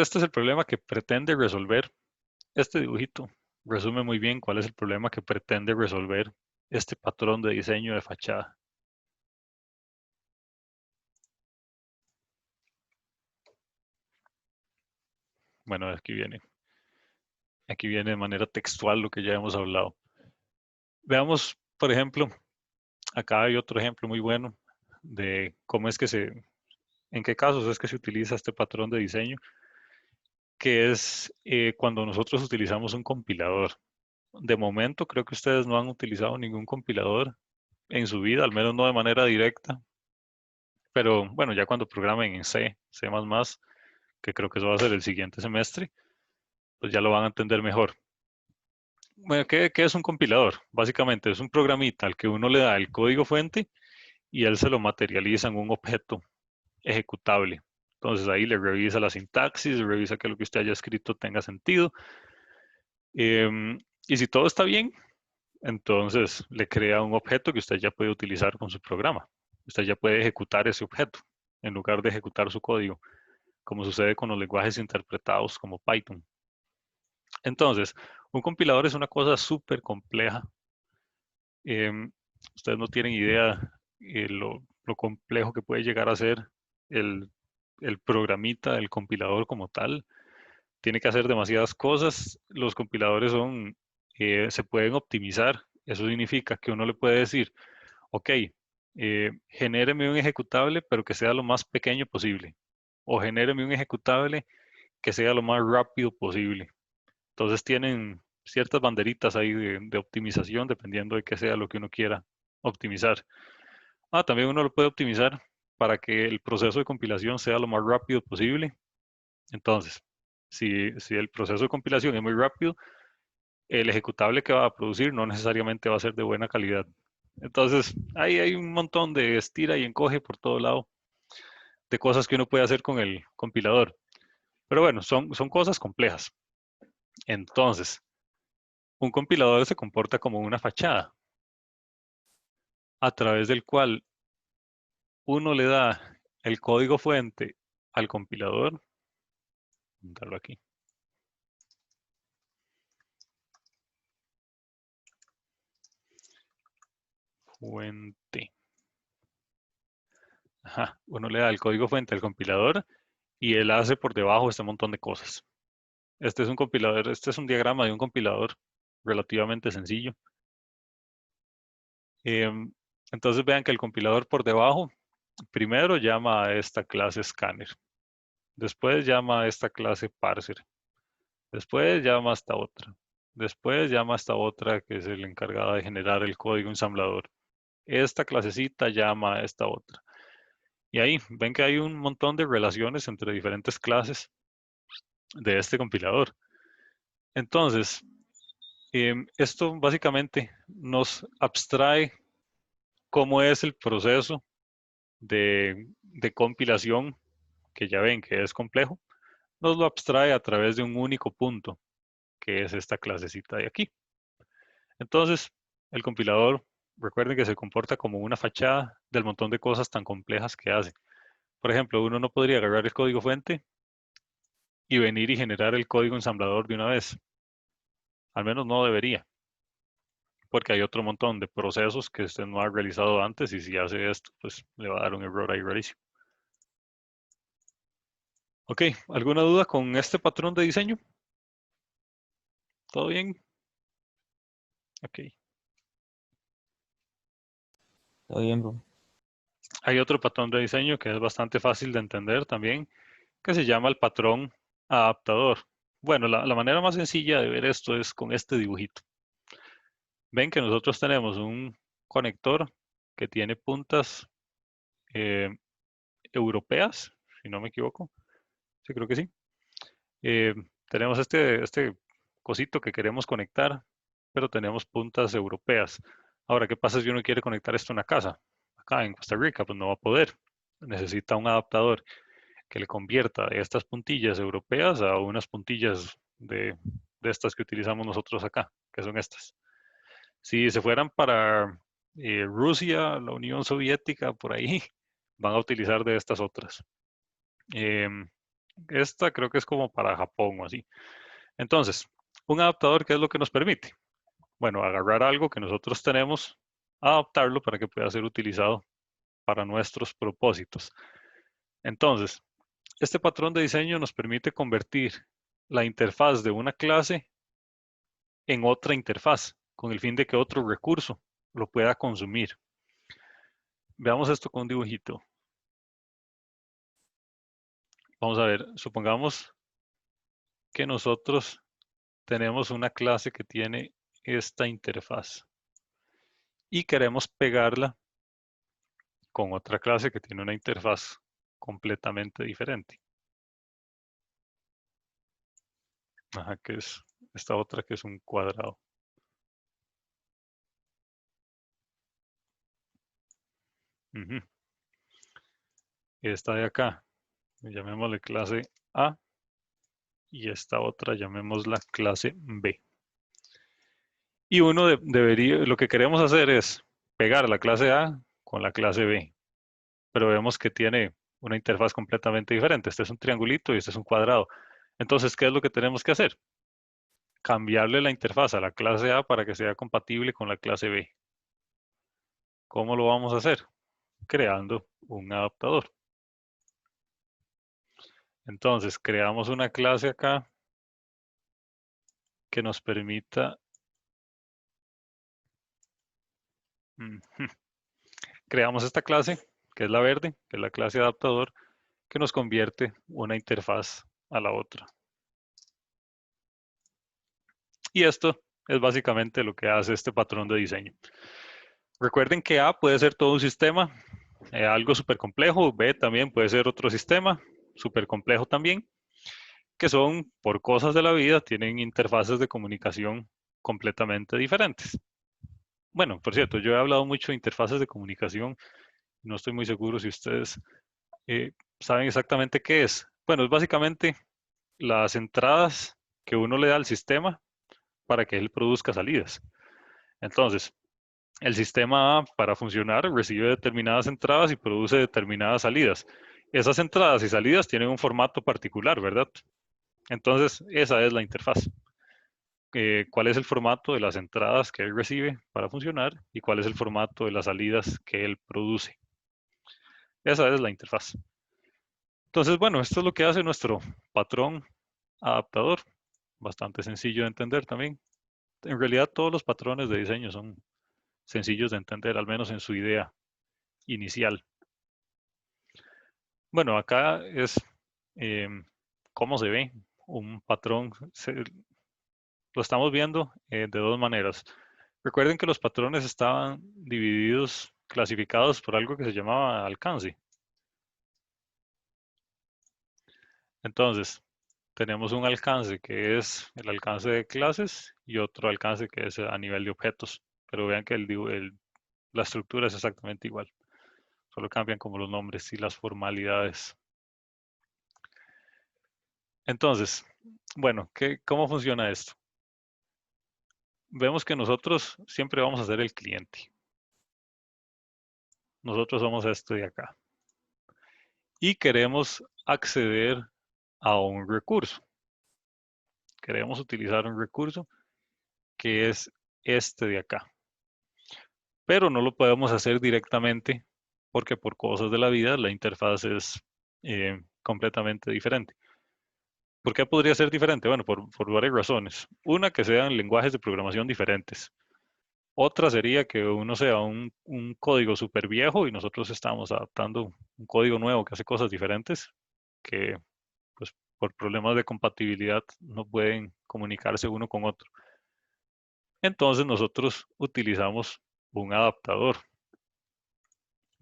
este es el problema que pretende resolver este dibujito. Resume muy bien cuál es el problema que pretende resolver este patrón de diseño de fachada. Bueno, aquí viene de manera textual lo que ya hemos hablado. Veamos, por ejemplo, acá hay otro ejemplo muy bueno de cómo es que en qué casos es que se utiliza este patrón de diseño, que es cuando nosotros utilizamos un compilador. De momento, creo que ustedes no han utilizado ningún compilador en su vida, al menos no de manera directa, pero bueno, ya cuando programen en C, C++, que creo que eso va a ser el siguiente semestre, pues ya lo van a entender mejor. Bueno, ¿qué es un compilador? Básicamente es un programita al que uno le da el código fuente y él se lo materializa en un objeto ejecutable. Entonces ahí le revisa la sintaxis, revisa que lo que usted haya escrito tenga sentido. Y si todo está bien, entonces le crea un objeto que usted ya puede utilizar con su programa. Usted ya puede ejecutar ese objeto en lugar de ejecutar su código, como sucede con los lenguajes interpretados como Python. Entonces, un compilador es una cosa súper compleja. Ustedes no tienen idea lo complejo que puede llegar a ser el, el programita del compilador como tal. Tiene que hacer demasiadas cosas. Los compiladores se pueden optimizar. Eso significa que uno le puede decir, ok, genéreme un ejecutable, pero que sea lo más pequeño posible. O genéreme un ejecutable que sea lo más rápido posible. Entonces tienen ciertas banderitas ahí de optimización dependiendo de qué sea lo que uno quiera optimizar. También uno lo puede optimizar para que el proceso de compilación sea lo más rápido posible. Entonces, si el proceso de compilación es muy rápido, el ejecutable que va a producir no necesariamente va a ser de buena calidad. Entonces, ahí hay un montón de estira y encoge por todo lado de cosas que uno puede hacer con el compilador. Pero bueno, son cosas complejas. Entonces, un compilador se comporta como una fachada a través del cual uno le da el código fuente al compilador. Aquí. fuente. Ajá, uno le da el código fuente al compilador y él hace por debajo este montón de cosas. Este es un compilador, este es un diagrama de un compilador relativamente sencillo. Entonces vean que el compilador por debajo primero llama a esta clase scanner, después llama a esta clase parser, después llama a esta otra, después llama a esta otra que es el encargado de generar el código ensamblador. Esta clasecita llama a esta otra. Y ahí ven que hay un montón de relaciones entre diferentes clases de este compilador. Entonces, esto básicamente nos abstrae cómo es el proceso de compilación, que ya ven que es complejo, nos lo abstrae a través de un único punto, que es esta clasecita de aquí. Entonces, el compilador, recuerden que se comporta como una fachada del montón de cosas tan complejas que hace. Por ejemplo, uno no podría agarrar el código fuente y venir y generar el código ensamblador de una vez. Al menos no debería, porque hay otro montón de procesos que usted no ha realizado antes y si hace esto, pues le va a dar un error ahí rarísimo. Ok, ¿alguna duda con este patrón de diseño? ¿Todo bien? Ok. Todo bien, bro. Hay otro patrón de diseño que es bastante fácil de entender también, que se llama el patrón adaptador. Bueno, la manera más sencilla de ver esto es con este dibujito. Ven que nosotros tenemos un conector que tiene puntas europeas, si no me equivoco. Sí, creo que sí. Tenemos este cosito que queremos conectar, pero tenemos puntas europeas. Ahora, ¿qué pasa si uno quiere conectar esto a una casa? Acá en Costa Rica, pues no va a poder. Necesita un adaptador que le convierta estas puntillas europeas a unas puntillas de estas que utilizamos nosotros acá, que son estas. Si se fueran para Rusia, la Unión Soviética, por ahí, van a utilizar de estas otras. Esta creo que es como para Japón o así. Entonces, un adaptador, ¿qué es lo que nos permite? Bueno, agarrar algo que nosotros tenemos, adaptarlo para que pueda ser utilizado para nuestros propósitos. Entonces, este patrón de diseño nos permite convertir la interfaz de una clase en otra interfaz, con el fin de que otro recurso lo pueda consumir. Veamos esto con un dibujito. Vamos a ver, supongamos que nosotros tenemos una clase que tiene esta interfaz y queremos pegarla con otra clase que tiene una interfaz completamente diferente. Ajá, que es esta otra que es un cuadrado. Esta de acá, llamémosle clase A y esta otra llamémosla clase B. Y uno debería, lo que queremos hacer es pegar la clase A con la clase B, pero vemos que tiene una interfaz completamente diferente. Este es un triangulito y este es un cuadrado. Entonces, ¿qué es lo que tenemos que hacer? Cambiarle la interfaz a la clase A para que sea compatible con la clase B. ¿Cómo lo vamos a hacer? Creando un adaptador. Entonces, creamos una clase acá que nos permita creamos esta clase, que es la verde, que es la clase adaptador, que nos convierte una interfaz a la otra. Y esto es básicamente lo que hace este patrón de diseño. Recuerden que A puede ser todo un sistema, algo súper complejo, B también puede ser otro sistema, súper complejo también, que son, por cosas de la vida, tienen interfaces de comunicación completamente diferentes. Bueno, por cierto, yo he hablado mucho de interfaces de comunicación, no estoy muy seguro si ustedes saben exactamente qué es. Bueno, es básicamente las entradas que uno le da al sistema para que él produzca salidas. Entonces, el sistema A, para funcionar, recibe determinadas entradas y produce determinadas salidas. Esas entradas y salidas tienen un formato particular, ¿verdad? Entonces, esa es la interfaz. cuál es el formato de las entradas que él recibe para funcionar y cuál es el formato de las salidas que él produce. Esa es la interfaz. Entonces, bueno, esto es lo que hace nuestro patrón adaptador. Bastante sencillo de entender también. En realidad, todos los patrones de diseño son sencillos de entender, al menos en su idea inicial. Bueno, acá es cómo se ve un patrón. Lo estamos viendo de dos maneras. Recuerden que los patrones estaban divididos, clasificados por algo que se llamaba alcance. Entonces, tenemos un alcance que es el alcance de clases y otro alcance que es a nivel de objetos. Pero vean que la estructura es exactamente igual. Solo cambian como los nombres y las formalidades. Entonces, bueno, ¿cómo funciona esto? Vemos que nosotros siempre vamos a ser el cliente. Nosotros somos esto de acá. Y queremos acceder a un recurso. Queremos utilizar un recurso que es este de acá. Pero no lo podemos hacer directamente porque por cosas de la vida la interfaz es completamente diferente. ¿Por qué podría ser diferente? Bueno, por varias razones. Una, que sean lenguajes de programación diferentes. Otra sería que uno sea un código súper viejo y nosotros estamos adaptando un código nuevo que hace cosas diferentes, que pues por problemas de compatibilidad no pueden comunicarse uno con otro. Entonces nosotros utilizamos un adaptador,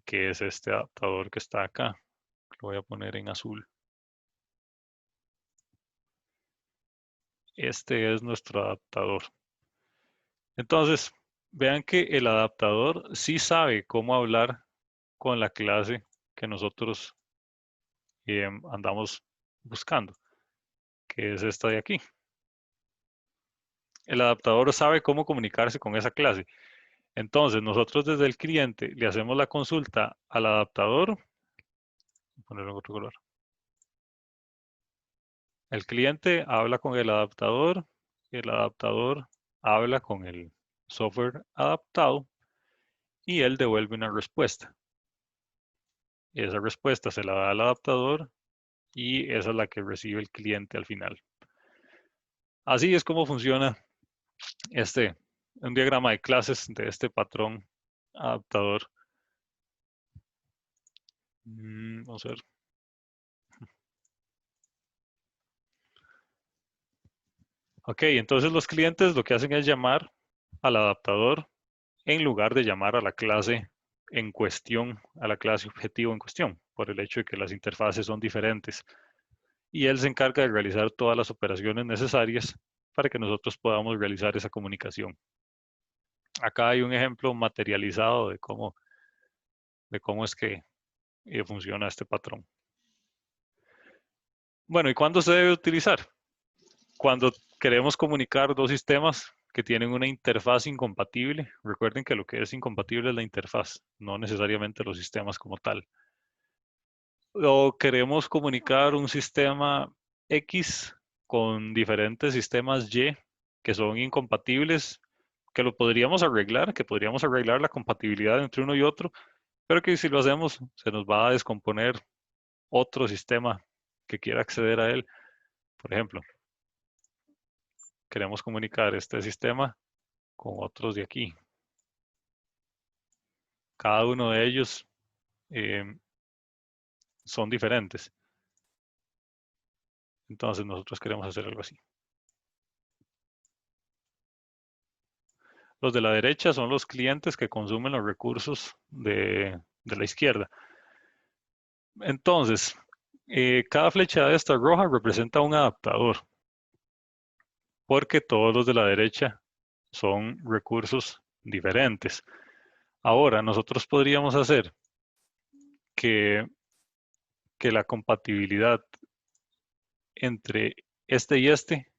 que es este adaptador que está acá. Lo voy a poner en azul. Este es nuestro adaptador. Entonces, vean que el adaptador sí sabe cómo hablar con la clase que nosotros andamos buscando, que es esta de aquí. El adaptador sabe cómo comunicarse con esa clase. Entonces, nosotros desde el cliente le hacemos la consulta al adaptador. Voy a ponerlo en otro color. El cliente habla con el adaptador habla con el software adaptado y él devuelve una respuesta. Esa respuesta se la da al adaptador y esa es la que recibe el cliente al final. Así es como funciona un diagrama de clases de este patrón adaptador. Vamos a ver. Ok, entonces los clientes lo que hacen es llamar al adaptador en lugar de llamar a la clase en cuestión, a la clase objetivo en cuestión, por el hecho de que las interfaces son diferentes. Y él se encarga de realizar todas las operaciones necesarias para que nosotros podamos realizar esa comunicación. Acá hay un ejemplo materializado de cómo es que funciona este patrón. Bueno, ¿y cuándo se debe utilizar? Cuando queremos comunicar dos sistemas que tienen una interfaz incompatible. Recuerden que lo que es incompatible es la interfaz, no necesariamente los sistemas como tal. O queremos comunicar un sistema X con diferentes sistemas Y que son incompatibles, que lo podríamos arreglar, que podríamos arreglar la compatibilidad entre uno y otro, pero que si lo hacemos se nos va a descomponer otro sistema que quiera acceder a él. Por ejemplo, queremos comunicar este sistema con otros de aquí. Cada uno de ellos son diferentes. Entonces nosotros queremos hacer algo así. Los de la derecha son los clientes que consumen los recursos de la izquierda. Entonces, cada flecha de esta roja representa un adaptador, porque todos los de la derecha son recursos diferentes. Ahora, nosotros podríamos hacer que la compatibilidad entre este y este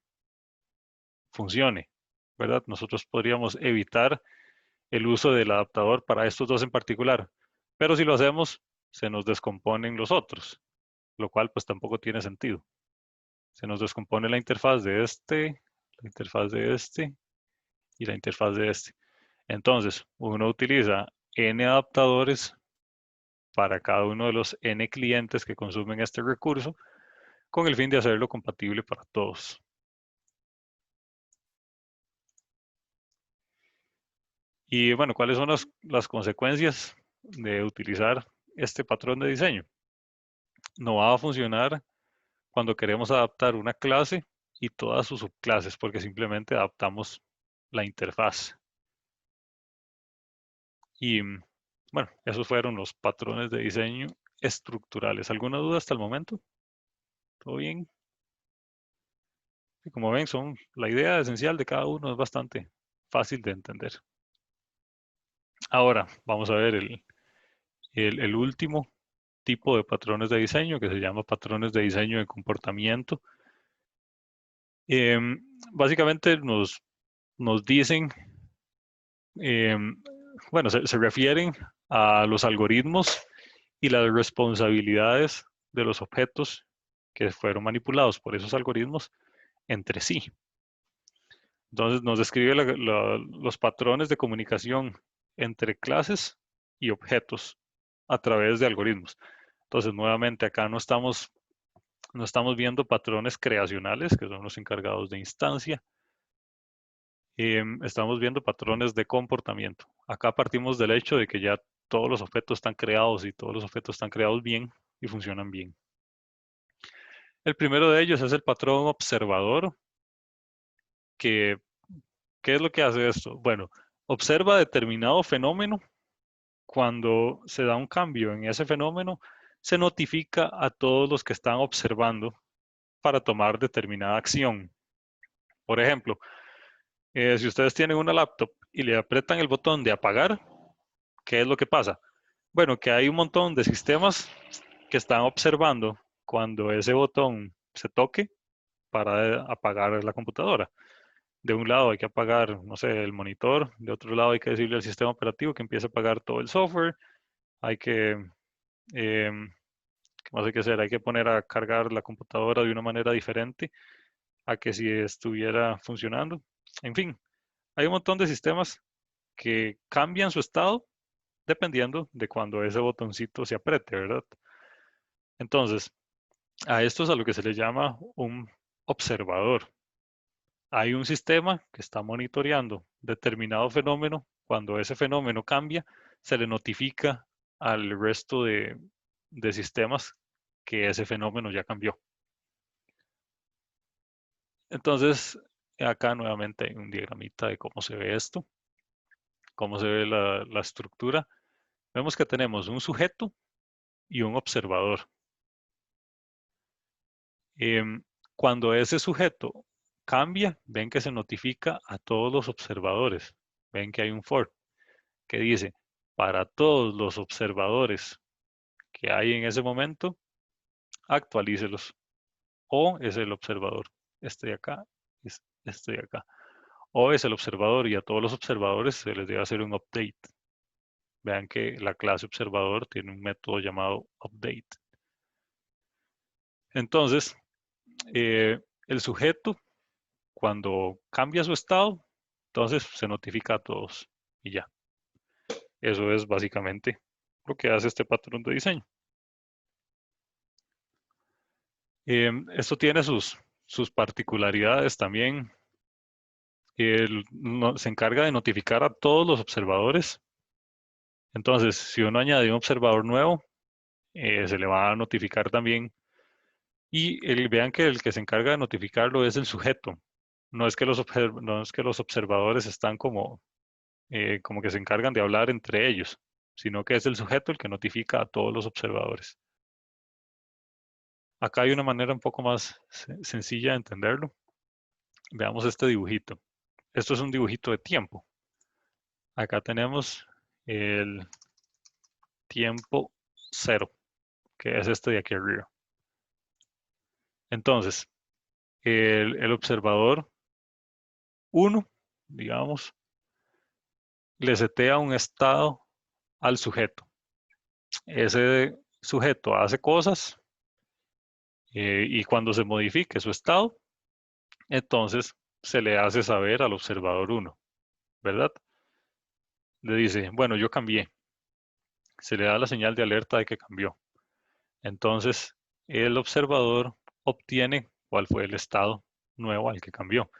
funcione, ¿verdad? Nosotros podríamos evitar el uso del adaptador para estos dos en particular, pero si lo hacemos, se nos descomponen los otros, lo cual pues tampoco tiene sentido. Se nos descompone la interfaz de este la interfaz de este y la interfaz de este. Entonces, uno utiliza n adaptadores para cada uno de los n clientes que consumen este recurso con el fin de hacerlo compatible para todos. Y bueno, ¿cuáles son las consecuencias de utilizar este patrón de diseño? No va a funcionar cuando queremos adaptar una clase y todas sus subclases, porque simplemente adaptamos la interfaz. Y bueno, esos fueron los patrones de diseño estructurales. ¿Alguna duda hasta el momento? ¿Todo bien? Y como ven, la idea esencial de cada uno es bastante fácil de entender. Ahora vamos a ver el último tipo de patrones de diseño que se llama patrones de diseño de comportamiento. Básicamente nos dicen, bueno, se refieren a los algoritmos y las responsabilidades de los objetos que fueron manipulados por esos algoritmos entre sí. Entonces nos describe los patrones de comunicación entre clases y objetos a través de algoritmos. Entonces, nuevamente, acá no estamos viendo patrones creacionales, que son los encargados de instancia. Estamos viendo patrones de comportamiento. Acá partimos del hecho de que ya todos los objetos están creados y todos los objetos están creados bien y funcionan bien. El primero de ellos es el patrón observador, ¿qué es lo que hace esto? Bueno, observa determinado fenómeno. Cuando se da un cambio en ese fenómeno, se notifica a todos los que están observando para tomar determinada acción. Por ejemplo, si ustedes tienen una laptop y le aprietan el botón de apagar, ¿qué es lo que pasa? Bueno, que hay un montón de sistemas que están observando cuando ese botón se toque para apagar la computadora. De un lado hay que apagar, no sé, el monitor, de otro lado hay que decirle al sistema operativo que empiece a apagar todo el software, hay que, ¿qué más hay que hacer? Hay que poner a cargar la computadora de una manera diferente a que si estuviera funcionando. En fin, hay un montón de sistemas que cambian su estado dependiendo de cuando ese botoncito se apriete, ¿verdad? Entonces, a esto es a lo que se le llama un observador. Hay un sistema que está monitoreando determinado fenómeno. Cuando ese fenómeno cambia, se le notifica al resto de sistemas que ese fenómeno ya cambió. Entonces, acá nuevamente hay un diagramita de cómo se ve esto, cómo se ve la estructura. Vemos que tenemos un sujeto y un observador. Cuando ese sujeto cambia, ven que se notifica a todos los observadores. Ven que hay un for que dice, para todos los observadores que hay en ese momento, actualícelos. O es el observador, este de acá, es este de acá. O es el observador y a todos los observadores se les debe hacer un update. Vean que la clase observador tiene un método llamado update. Entonces, el sujeto, cuando cambia su estado, entonces se notifica a todos y ya. Eso es básicamente lo que hace este patrón de diseño. Esto tiene sus particularidades también. Se encarga de notificar a todos los observadores. Entonces, si uno añade un observador nuevo, se le va a notificar también. Y vean que el que se encarga de notificarlo es el sujeto. No es que los observadores están como que se encargan de hablar entre ellos, sino que es el sujeto el que notifica a todos los observadores. Acá hay una manera un poco más sencilla de entenderlo. Veamos este dibujito. Esto es un dibujito de tiempo. Acá tenemos el tiempo 0, que es este de aquí arriba. Entonces, el observador 1, digamos, le setea un estado al sujeto. Ese sujeto hace cosas y cuando se modifique su estado, entonces se le hace saber al observador 1, ¿verdad? Le dice, bueno, yo cambié. Se le da la señal de alerta de que cambió. Entonces, el observador obtiene cuál fue el estado nuevo al que cambió.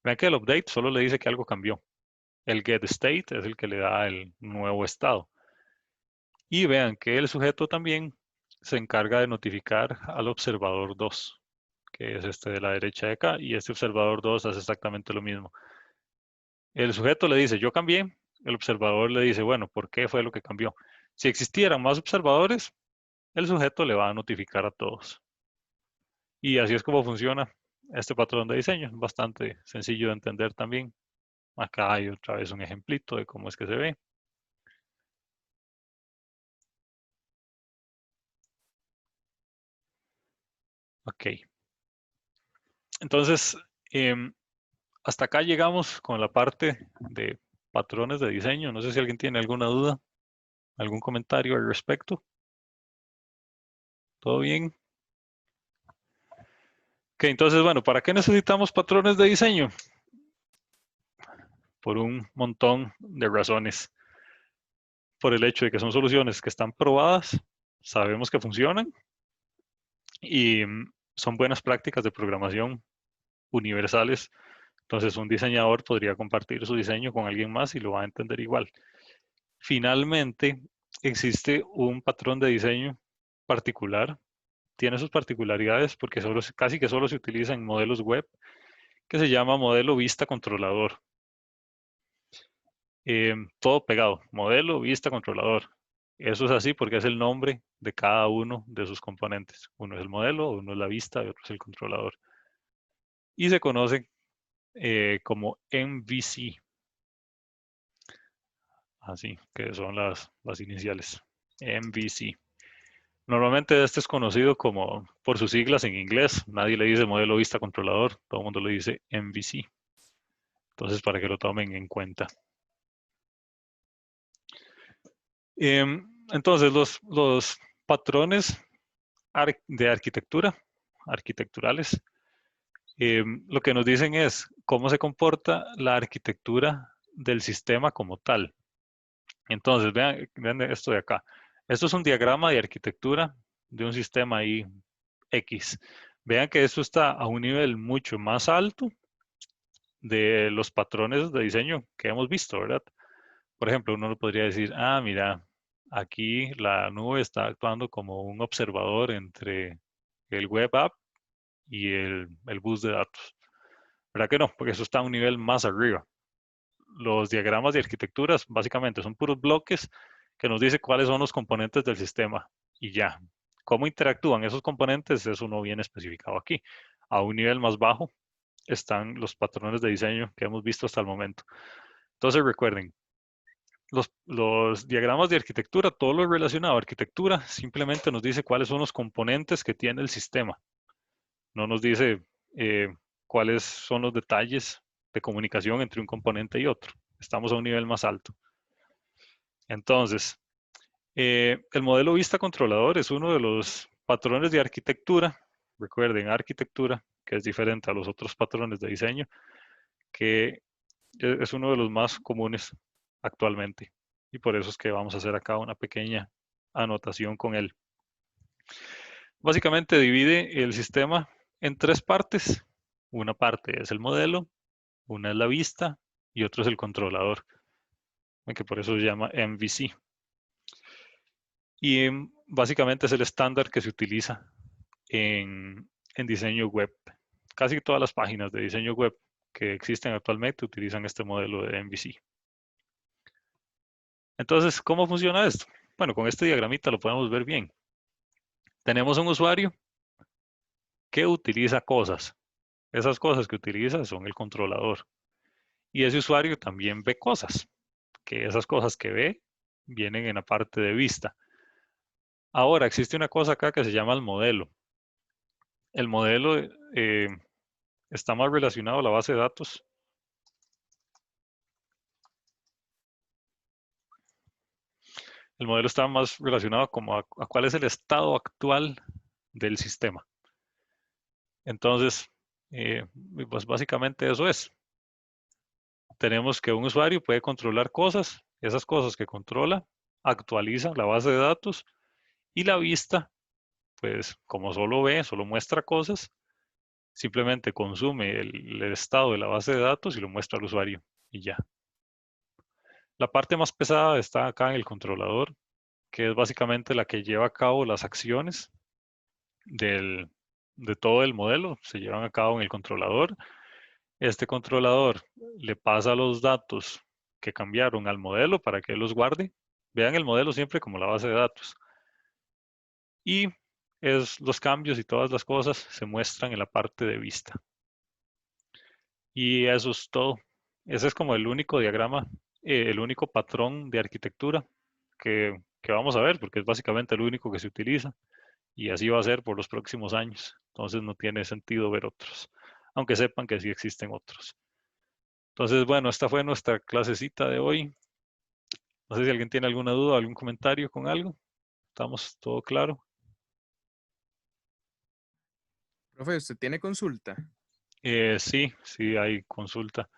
Vean que el update solo le dice que algo cambió. El get state es el que le da el nuevo estado. Y vean que el sujeto también se encarga de notificar al observador 2, que es este de la derecha de acá, y este observador 2 hace exactamente lo mismo. El sujeto le dice, yo cambié, el observador le dice, bueno, ¿por qué fue lo que cambió? Si existieran más observadores, el sujeto le va a notificar a todos. Y así es como funciona este patrón de diseño, bastante sencillo de entender también. Acá hay otra vez un ejemplito de cómo es que se ve. Ok. Entonces, hasta acá llegamos con la parte de patrones de diseño. No sé si alguien tiene alguna duda, algún comentario al respecto. ¿Todo bien? Ok, entonces, bueno, ¿para qué necesitamos patrones de diseño? Por un montón de razones. Por el hecho de que son soluciones que están probadas, sabemos que funcionan y son buenas prácticas de programación universales. Entonces, un diseñador podría compartir su diseño con alguien más y lo va a entender igual. Finalmente, existe un patrón de diseño particular. Tiene sus particularidades porque casi que solo se utiliza en modelos web, que se llama modelo vista controlador. Todo pegado, modelo vista controlador. Eso es así porque es el nombre de cada uno de sus componentes. Uno es el modelo, uno es la vista y otro es el controlador. Y se conoce como MVC. Así que son las iniciales. MVC. Normalmente este es conocido como por sus siglas en inglés. Nadie le dice modelo vista controlador, todo el mundo le dice MVC. Entonces, para que lo tomen en cuenta. Entonces, los patrones de arquitectura, arquitecturales, lo que nos dicen es cómo se comporta la arquitectura del sistema como tal. Entonces, vean esto de acá. Esto es un diagrama de arquitectura de un sistema ahí X. Vean que esto está a un nivel mucho más alto de los patrones de diseño que hemos visto, ¿verdad? Por ejemplo, uno lo podría decir, ah, mira, aquí la nube está actuando como un observador entre el web app y el bus de datos. ¿Verdad que no? Porque eso está a un nivel más arriba. Los diagramas de arquitecturas básicamente son puros bloques que nos dice cuáles son los componentes del sistema y ya. Cómo interactúan esos componentes, eso no viene especificado aquí. A un nivel más bajo están los patrones de diseño que hemos visto hasta el momento. Entonces recuerden, los diagramas de arquitectura, todo lo relacionado a arquitectura, simplemente nos dice cuáles son los componentes que tiene el sistema. No nos dice cuáles son los detalles de comunicación entre un componente y otro. Estamos a un nivel más alto. Entonces, el modelo vista controlador es uno de los patrones de arquitectura. Recuerden, arquitectura, que es diferente a los otros patrones de diseño, que es uno de los más comunes actualmente. Y por eso es que vamos a hacer acá una pequeña anotación con él. Básicamente divide el sistema en tres partes. Una parte es el modelo, una es la vista y otro es el controlador, que por eso se llama MVC. Y básicamente es el estándar que se utiliza en diseño web. Casi todas las páginas de diseño web que existen actualmente utilizan este modelo de MVC. Entonces, ¿cómo funciona esto? Bueno, con este diagramita lo podemos ver bien. Tenemos un usuario que utiliza cosas. Esas cosas que utiliza son el controlador. Y ese usuario también ve cosas, que esas cosas que ve vienen en la parte de vista. Ahora, existe una cosa acá que se llama el modelo. El modelo está más relacionado a la base de datos. El modelo está más relacionado como a cuál es el estado actual del sistema. Entonces, Y pues básicamente eso es. Tenemos que un usuario puede controlar cosas, esas cosas que controla actualizan la base de datos y la vista, pues como solo ve, solo muestra cosas, simplemente consume el estado de la base de datos y lo muestra al usuario y ya. La parte más pesada está acá en el controlador, que es básicamente la que lleva a cabo las acciones de todo el modelo, se llevan a cabo en el controlador. Este controlador le pasa los datos que cambiaron al modelo para que él los guarde. Vean el modelo siempre como la base de datos. Y los cambios y todas las cosas se muestran en la parte de vista. Y eso es todo. Ese es como el único diagrama, el único patrón de arquitectura que vamos a ver, porque es básicamente el único que se utiliza. Y así va a ser por los próximos años. Entonces no tiene sentido ver otros, aunque sepan que sí existen otros. Entonces, bueno, esta fue nuestra clasecita de hoy. No sé si alguien tiene alguna duda, algún comentario con algo. ¿Estamos todo claro? Profe, ¿usted tiene consulta? Sí, sí hay consulta.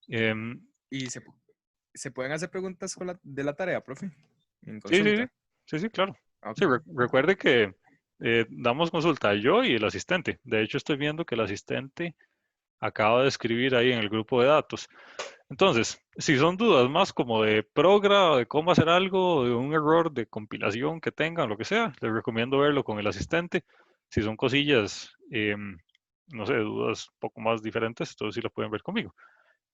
Em, ¿Y se pueden hacer preguntas de la tarea, profe? En sí, consulta. sí, claro. Ok. Sí, recuerde que damos consulta yo y el asistente. De hecho, estoy viendo que el asistente acaba de escribir ahí en el grupo de datos. Entonces, si son dudas más como de progra, de cómo hacer algo, de un error de compilación que tengan, lo que sea, les recomiendo verlo con el asistente. Si son cosillas, no sé, dudas un poco más diferentes, entonces sí lo pueden ver conmigo.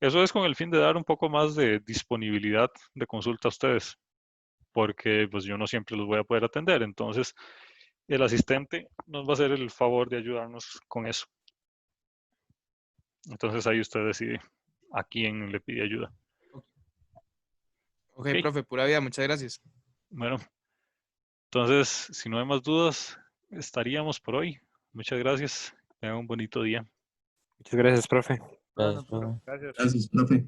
Eso es con el fin de dar un poco más de disponibilidad de consulta a ustedes, porque pues yo no siempre los voy a poder atender. Entonces, el asistente nos va a hacer el favor de ayudarnos con eso. Entonces ahí usted decide a quién le pide ayuda. Ok, Ok. profe, pura vida, muchas gracias. Bueno, entonces, si no hay más dudas, estaríamos por hoy. Muchas gracias. Tengan un bonito día. Muchas gracias, profe. Gracias, profe. Gracias. Gracias, profe.